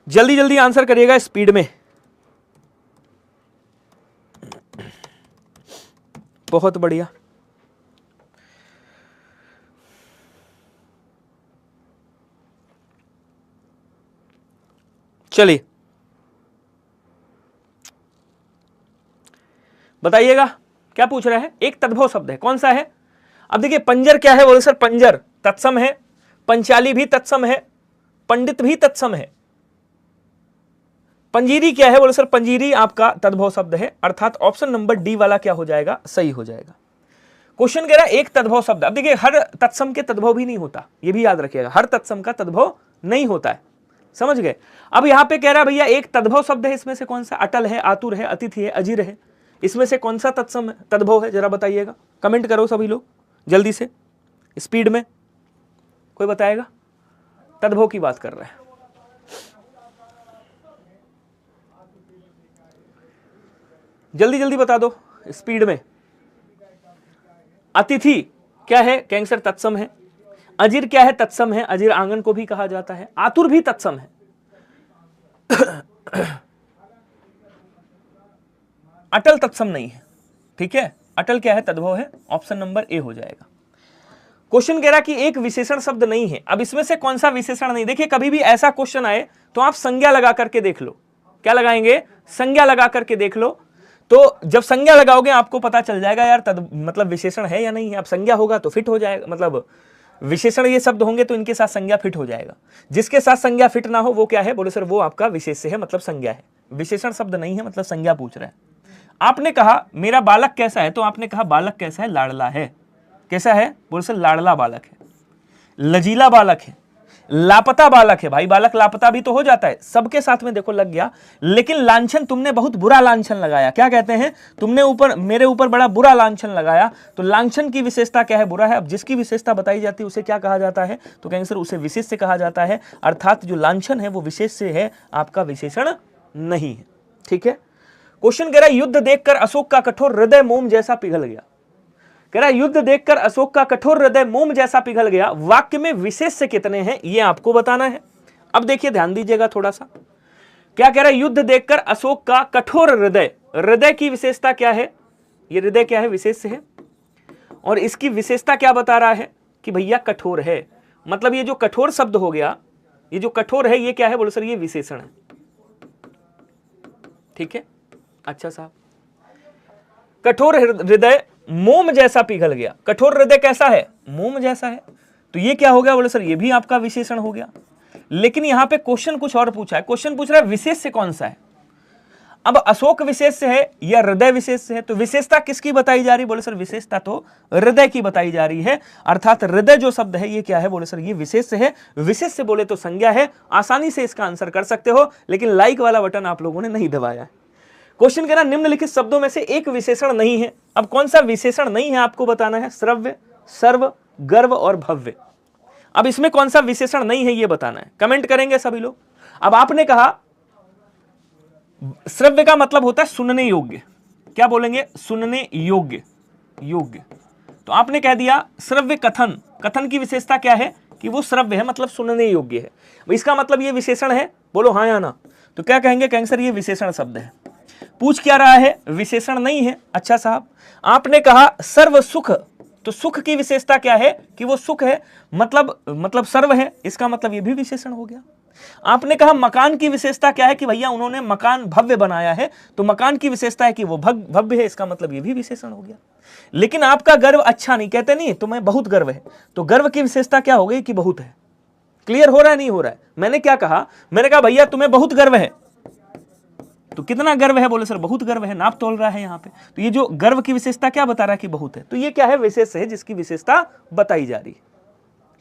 जल्दी जल्दी आंसर करिएगा स्पीड में। बहुत बढ़िया, चलिए बताइएगा क्या पूछ रहा है। एक तद्भव शब्द है, कौन सा है? अब देखिए पंजर क्या है बोले सर, पंजर तत्सम है, पंचाली भी तत्सम है, पंडित भी तत्सम है। पंजीरी क्या है बोले सर, पंजीरी आपका तद्भव शब्द है, अर्थात ऑप्शन नंबर डी वाला क्या हो जाएगा, सही हो जाएगा। क्वेश्चन कह रहा है एक तद्भव शब्द। अब देखिए हर तत्सम के तद्भव भी नहीं होता, ये भी याद रखिएगा, हर तत्सम का तद्भव नहीं होता है, समझ गए। अब यहां पे कह रहा है भैया एक तद्भव शब्द है, इसमें से कौन सा? अटल है, आतुर है, अतिथि है, अजीर है, इसमें से कौन सा तत्सम है, तद्भव है? जरा बताइएगा, कमेंट करो सभी लोग जल्दी से, स्पीड में। कोई बताएगा? तद्भव की बात कर रहा है, जल्दी जल्दी बता दो स्पीड में। अतिथि क्या है? कैंसर तत्सम है। अजीर क्या है? तत्सम है, अजीर आंगन को भी कहा जाता है। आतुर भी तत्सम है। अटल तत्सम नहीं है, ठीक है। अटल क्या है? तद्भव है, ऑप्शन नंबर ए हो जाएगा। क्वेश्चन कह रहा कि एक विशेषण शब्द नहीं है। अब इसमें से कौन सा विशेषण नहीं? देखिए कभी भी ऐसा क्वेश्चन आए तो आप संज्ञा लगा करके देख लो। क्या लगाएंगे? संज्ञा लगा करके देख लो। तो जब संज्ञा लगाओगे आपको पता चल जाएगा यार मतलब विशेषण है या नहीं है। अब संज्ञा होगा तो फिट हो जाएगा, मतलब विशेषण ये शब्द होंगे तो इनके साथ संज्ञा फिट हो जाएगा। जिसके साथ संज्ञा फिट ना हो वो क्या है? बोले सर वो आपका विशेष्य है, मतलब संज्ञा है। विशेषण शब्द नहीं है, मतलब संज्ञा पूछ रहा है। आपने कहा मेरा बालक कैसा है, तो आपने कहा बालक कैसा है? लाडला है। कैसा है? बोले सर लाडला बालक है, लजीला बालक है, लापता बालक है। भाई बालक लापता भी तो हो जाता है, सबके साथ में देखो लग गया। लेकिन लांछन तुमने बहुत बुरा लांछन लगाया। क्या कहते हैं? तुमने ऊपर मेरे ऊपर बड़ा बुरा लांछन लगाया। तो लांछन की विशेषता क्या है? बुरा है। अब जिसकी विशेषता बताई जाती है उसे क्या कहा जाता है? तो कहेंगे सर उसे विशेष से कहा जाता है। अर्थात जो लांछन है वो विशेष से है, आपका विशेषण नहीं है, ठीक है। क्वेश्चन कह रहा है युद्ध देखकर अशोक का कठोर हृदय मोम जैसा पिघल गया। कह रहा है युद्ध देखकर अशोक का कठोर हृदय मोम जैसा पिघल गया। वाक्य में विशेष्य कितने हैं ये आपको बताना है। अब देखिए ध्यान दीजिएगा थोड़ा सा, क्या कह रहा है? युद्ध देखकर अशोक का कठोर हृदय। हृदय की विशेषता क्या है? ये हृदय क्या है? विशेष्य है। और इसकी विशेषता क्या बता रहा है? कि भैया कठोर है। मतलब ये जो कठोर शब्द हो गया, ये जो कठोर है ये क्या है? बोलो सर ये विशेषण है, ठीक है। अच्छा साहब, कठोर हृदय मोम जैसा पिघल गया। कठोर हृदय कैसा है? मोम जैसा है। तो ये क्या हो गया? बोले सर ये भी आपका विशेषण हो गया। लेकिन यहां पे क्वेश्चन कुछ और पूछा है। क्वेश्चन पूछ रहा है विशेष से कौन सा है। अब अशोक विशेष से है या हृदय विशेष से है? तो विशेषता किसकी बताई जा रही? बोले सर विशेषता तो हृदय की बताई जा रही है। अर्थात हृदय जो शब्द है ये क्या है? बोले सर ये विशेष से है। विशेष से बोले तो संज्ञा है। आसानी से इसका आंसर कर सकते हो, लेकिन लाइक वाला बटन आप लोगों ने नहीं दबाया। क्वेश्चन कह रहा निम्नलिखित शब्दों में से एक विशेषण नहीं है। अब कौन सा विशेषण नहीं है आपको बताना है। श्रव्य, सर्व, गर्व और भव्य। अब इसमें कौन सा विशेषण नहीं है ये बताना है। कमेंट करेंगे सभी लोग। अब आपने कहा श्रव्य का मतलब होता है सुनने योग्य। क्या बोलेंगे? सुनने योग्य, योग्य। तो आपने कह दिया श्रव्य कथन। कथन की विशेषता क्या है? कि वो श्रव्य है, मतलब सुनने योग्य है। इसका मतलब ये विशेषण है। बोलो हाँ या ना। तो क्या कहेंगे? कहेंगे सर ये विशेषण शब्द है। पूछ क्या रहा है? विशेषण नहीं है। अच्छा साहब, आपने कहा सर्व सुख। तो सुख की विशेषता क्या है? कि वो सुख है, मतलब सर्व है। इसका मतलब ये भी विशेषण हो गया। आपने कहा मकान की विशेषता क्या है? कि भैया उन्होंने मकान भव्य बनाया है। तो मकान की विशेषता है कि वो भव्य है। इसका मतलब ये भी विशेषण हो गया। लेकिन आपका गर्व अच्छा नहीं, कहते नहीं तुम्हें बहुत गर्व है। तो गर्व की विशेषता क्या हो गई? कि बहुत है। क्लियर हो रहा है? नहीं हो रहा है? मैंने क्या कहा? मैंने कहा भैया तुम्हें बहुत गर्व है। तो कितना गर्व है? बोले सर बहुत गर्व है। नाप तोल रहा है यहाँ पे। तो ये जो गर्व की विशेषता क्या बता रहा है? कि बहुत है। तो ये क्या है? विशेष है, जिसकी विशेषता बताई जा रही है,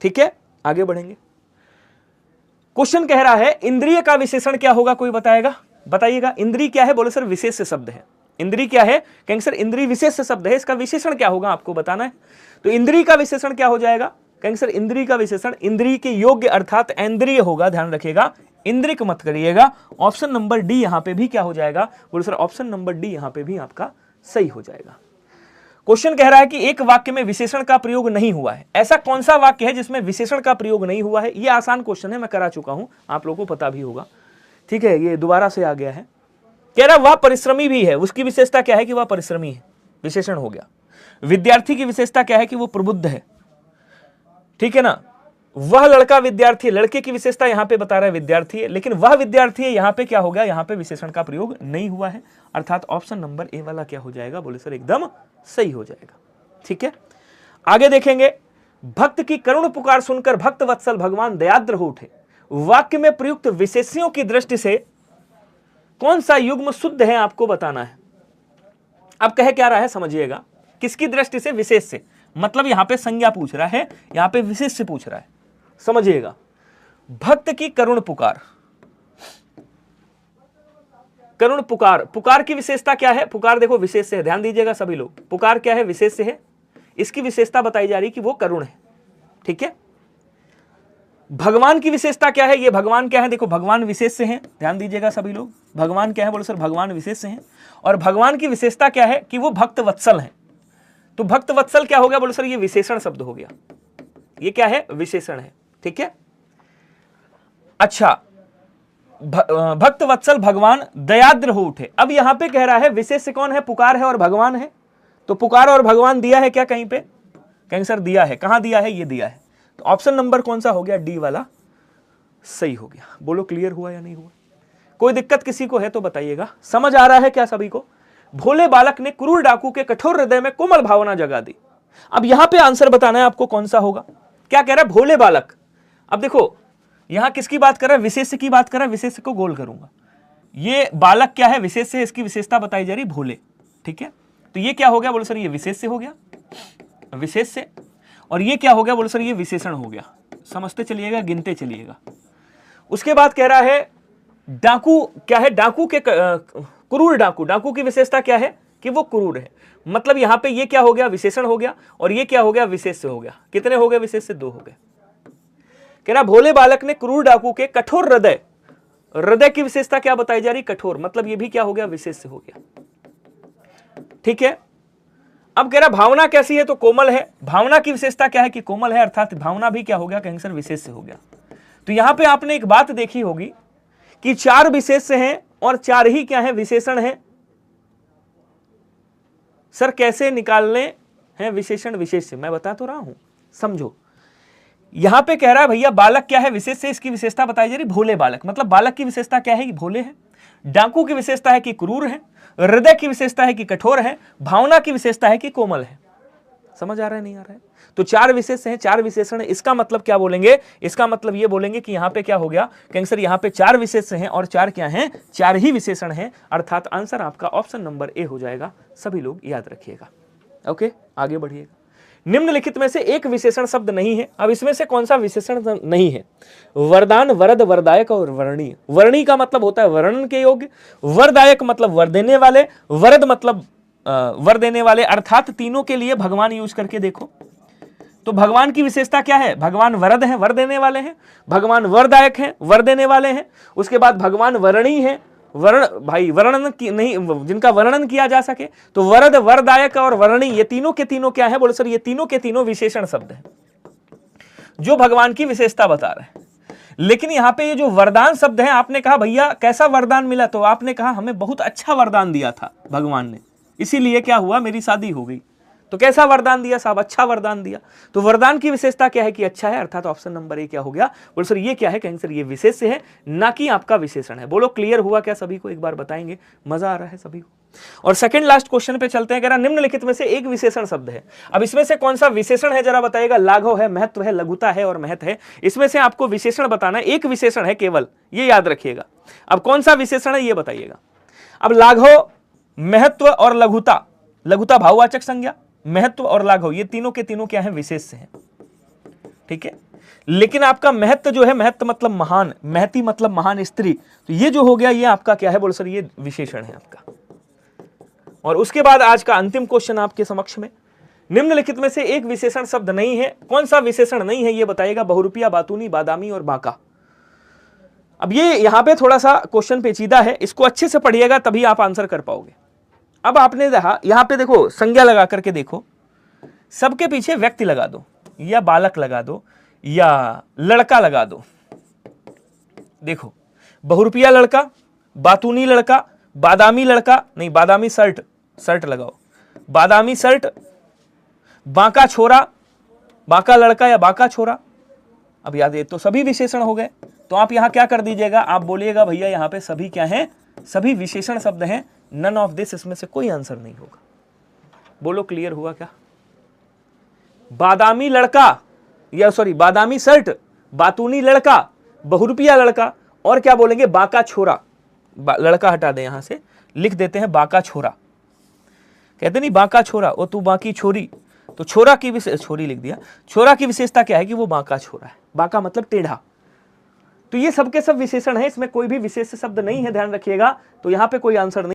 ठीक है। आगे बढ़ेंगे। क्वेश्चन कह रहा है इंद्रिय का विशेषण क्या होगा, कोई बताएगा, बताइएगा। इंद्रिय क्या है, बोले सर विशेष शब्द है। इंद्रिय क्या है, कहेंगे सर इंद्रिय विशेष शब्द है, इसका विशेषण क्या होगा आपको बताना है। तो इंद्रिय का विशेषण क्या हो जाएगा, कहेंगे सर इंद्रिय का विशेषण इंद्रिय के योग्य अर्थात इंद्रिय होगा, ध्यान रखिएगा, इंद्रिक मत करिएगा। ऑप्शन नंबर डी यहां पे भी क्या हो जाएगा, बोले सर ऑप्शन नंबर डी यहां पे भी आपका सही हो जाएगा। क्वेश्चन कह रहा है कि एक वाक्य में विशेषण का प्रयोग नहीं हुआ है, ऐसा कौन सा वाक्य है जिसमें विशेषण का प्रयोग नहीं हुआ है। यह आसान क्वेश्चन है, मैं करा चुका हूं, आप लोगों को पता भी होगा, ठीक है, ये दोबारा से आ गया है। कह रहा वह परिश्रमी भी है, उसकी विशेषता क्या है कि वह परिश्रमी है, विशेषण हो गया। विद्यार्थी की विशेषता क्या है कि वो प्रबुद्ध है, ठीक है ना। वह लड़का विद्यार्थी है, लड़के की विशेषता यहां पे बता रहा है विद्यार्थी है, लेकिन वह विद्यार्थी है यहां पे क्या हो गया, यहां पे विशेषण का प्रयोग नहीं हुआ है, अर्थात ऑप्शन नंबर ए वाला क्या हो जाएगा, बोले सर एकदम सही हो जाएगा। ठीक है, आगे देखेंगे। भक्त की करुण पुकार सुनकर भक्त वत्सल भगवान दयाद्र हो उठे। वाक्य में प्रयुक्त विशेषणों की दृष्टि से कौन सा युग्म शुद्ध है आपको बताना है। अब कह क्या रहा है समझिएगा, किसकी दृष्टि से, विशेष से, मतलब यहां पे संज्ञा पूछ रहा है, यहां पे विशेष से पूछ रहा है, समझिएगा। भक्त की करुण पुकार, करुण पुकार, पुकार की विशेषता क्या है, पुकार देखो विशेष से है, ध्यान दीजिएगा सभी लोग, पुकार क्या है, विशेष से है, इसकी विशेषता बताई जा रही कि वो करुण है। ठीक है, भगवान की विशेषता क्या है, ये भगवान क्या है, देखो भगवान विशेष से हैं, ध्यान दीजिएगा सभी लोग, भगवान क्या है, बोलो सर भगवान विशेष से हैं, और भगवान की विशेषता क्या है कि वो भक्त वत्सल हैं। तो भक्त वत्सल क्या हो गया, बोलो सर ये विशेषण शब्द हो गया, ये क्या है, विशेषण है। ठीक है, अच्छा, भक्त वत्सल भगवान दयाद्र हो उठे। अब यहां पे कह रहा है विशेष कौन है, पुकार है और भगवान है, तो पुकार और भगवान दिया है क्या कहीं पे, कहीं सर दिया है, कहां दिया है, ये दिया है, तो ऑप्शन नंबर कौन सा हो गया, डी वाला सही हो गया। बोलो क्लियर हुआ या नहीं हुआ, कोई दिक्कत किसी को है तो बताइएगा, समझ आ रहा है क्या सभी को। भोले बालक ने क्रूर डाकू के कठोर हृदय में कोमल भावना जगा दी। अब यहां पे आंसर बताना है आपको कौन सा होगा, क्या कह रहा है, भोले बालक। अब देखो यहां किसकी बात कर रहा है, विशेष की बात कर रहा है, विशेष को गोल करूंगा, ये बालक क्या है, विशेष से, इसकी विशेषता बताई जा रही भोले। ठीक है, तो ये क्या हो गया, बोलो सर ये विशेष से हो गया, विशेष से, और ये क्या हो गया, बोलो सर ये विशेषण हो गया। समझते चलिएगा, गिनते चलिएगा। उसके बाद कह रहा है डाकू क्या है, डाकू के क्रूर डाकू, डाकू की विशेषता क्या है कि वो क्रूर है, मतलब यहां पे ये क्या हो गया, विशेषण हो गया, और ये क्या हो गया, विशेष से हो गया। कितने हो गए, विशेष से 2 हो गए। कह रहा भोले बालक ने क्रूर डाकू के कठोर हृदय, हृदय की विशेषता क्या बताई जा रही, कठोर, मतलब ये भी क्या हो गया, विशेष से हो गया। ठीक है, अब कह रहा भावना कैसी है, तो कोमल है, भावना की विशेषता क्या है कि कोमल है, अर्थात भावना भी क्या हो गया, कहेंगे सर विशेष से हो गया। तो यहां पे आपने एक बात देखी होगी कि 4 विशेष से हैं और 4 ही क्या है, विशेषण है। सर कैसे निकालने हैं विशेषण विशेष से, मैं बता तो रहा हूं, समझो। यहां पे कह रहा है भैया बालक क्या है, विशेष से, इसकी विशेषता बताई जा रही भोले बालक, मतलब बालक की विशेषता क्या है कि भोले है, डाकू की विशेषता है कि क्रूर है, हृदय की विशेषता है कि कठोर है, भावना की विशेषता है कि कोमल है। समझ आ रहा है नहीं आ रहा है, तो 4 विशेष हैं, 4 विशेषण है, इसका मतलब क्या बोलेंगे, इसका मतलब ये बोलेंगे कि यहां पे क्या हो गया, कहेंगे सर यहां पे 4 विशेष हैं और 4 क्या हैं, 4 ही विशेषण हैं, अर्थात आंसर आपका ऑप्शन नंबर ए हो जाएगा। सभी लोग याद रखिएगा। ओके, आगे बढ़िएगा। निम्नलिखित में से एक विशेषण शब्द नहीं है। अब इसमें से कौन सा विशेषण नहीं है, वरदान, वरद, वरदायक और वर्णीय। वर्णीय का मतलब होता है वर्णन के योग्य, वरदायक मतलब वर देने वाले, वरद मतलब वर देने वाले, अर्थात तीनों के लिए भगवान यूज करके देखो। तो भगवान की विशेषता क्या है, भगवान वरद हैं, वर देने वाले हैं, भगवान वरदायक हैं, वर देने वाले हैं, उसके बाद भगवान वर्णीय हैं, वर्ण भाई वर्णन की नहीं, जिनका वर्णन किया जा सके, तो वरद, वरदायक और वर्णीय, ये तीनों के तीनों क्या है, बोलो सर ये तीनों के तीनों विशेषण शब्द हैं जो भगवान की विशेषता बता रहे हैं। लेकिन यहां पे ये जो वरदान शब्द है, आपने कहा भैया कैसा वरदान मिला, तो आपने कहा हमें बहुत अच्छा वरदान दिया था भगवान ने, इसीलिए क्या हुआ, मेरी शादी हो गई। तो कैसा वरदान दिया साहब, अच्छा वरदान दिया। तो वरदान की विशेषता क्या है कि अच्छा है, अर्थात ऑप्शन नंबर ए क्या हो गया, बोलो सर ये क्या है, कहेंगे सर ये विशेष से है, ना कि आपका विशेषण है। बोलो क्लियर हुआ क्या सभी को, एक बार बताएंगे, मजा आ रहा है सभी को। और सेकंड लास्ट क्वेश्चन पे चलते हैं। कह रहा निम्नलिखित में से एक विशेषण शब्द है। अब इसमें से कौन सा विशेषण है जरा बताइएगा, लाघव है, महत्व है, लघुता है और महत्व है, इसमें से आपको विशेषण बताना है। एक विशेषण है केवल, ये याद रखिएगा। अब कौन सा विशेषण है ये बताइएगा। अब लाघव, महत्व और लघुता, लघुता भाववाचक संज्ञा, महत्व और लाघव, ये तीनों के तीनों क्या है, विशेष से हैं। ठीक है, लेकिन आपका महत्व जो है, महत्व मतलब महान, महती मतलब महान स्त्री, तो ये जो हो गया ये आपका क्या है बोल सर, ये विशेषण है आपका। और उसके बाद आज का अंतिम क्वेश्चन आपके समक्ष में, निम्नलिखित में से एक विशेषण शब्द नहीं है, कौन सा विशेषण नहीं है ये बताइएगा। बहुरूपिया, बातूनी, बादामी और बांका। अब ये यहां पे थोड़ा सा क्वेश्चन पेचीदा है, इसको अच्छे से पढ़िएगा तभी आप आंसर कर पाओगे। अब आपने देखा यहां पे देखो, संज्ञा लगा करके देखो, सबके पीछे व्यक्ति लगा दो, या बालक लगा दो, या लड़का लगा दो। देखो, बहुरूपिया लड़का, बातूनी लड़का, बादामी लड़का, नहीं बादामी शर्ट, शर्ट लगाओ, बादामी शर्ट, बांका छोरा, बांका लड़का या बांका छोरा। अब याद है, तो सभी विशेषण हो गए। तो आप यहां क्या कर दीजिएगा, आप बोलिएगा भैया यहां पे सभी क्या हैं, सभी विशेषण शब्द हैं, नन ऑफ दिस, इसमें से कोई आंसर नहीं होगा। बोलो क्लियर हुआ क्या? बादामी लड़का, या सॉरी बादामी शर्ट, बातूनी लड़का, बहुरूपिया लड़का, और क्या बोलेंगे, बांका छोरा। लड़का हटा दें, यहां से लिख देते हैं बांका छोरा। कहते नहीं बांका छोरा, ओ तू बांकी छोरी, तो छोरा की छोरी लिख दिया। छोरा की विशेषता क्या है कि वो बांका छोरा है, बांका मतलब टेढ़ा। तो ये सबके सब विशेषण है, इसमें कोई भी विशेष शब्द नहीं है, ध्यान रखिएगा। तो यहां पे कोई आंसर नहीं।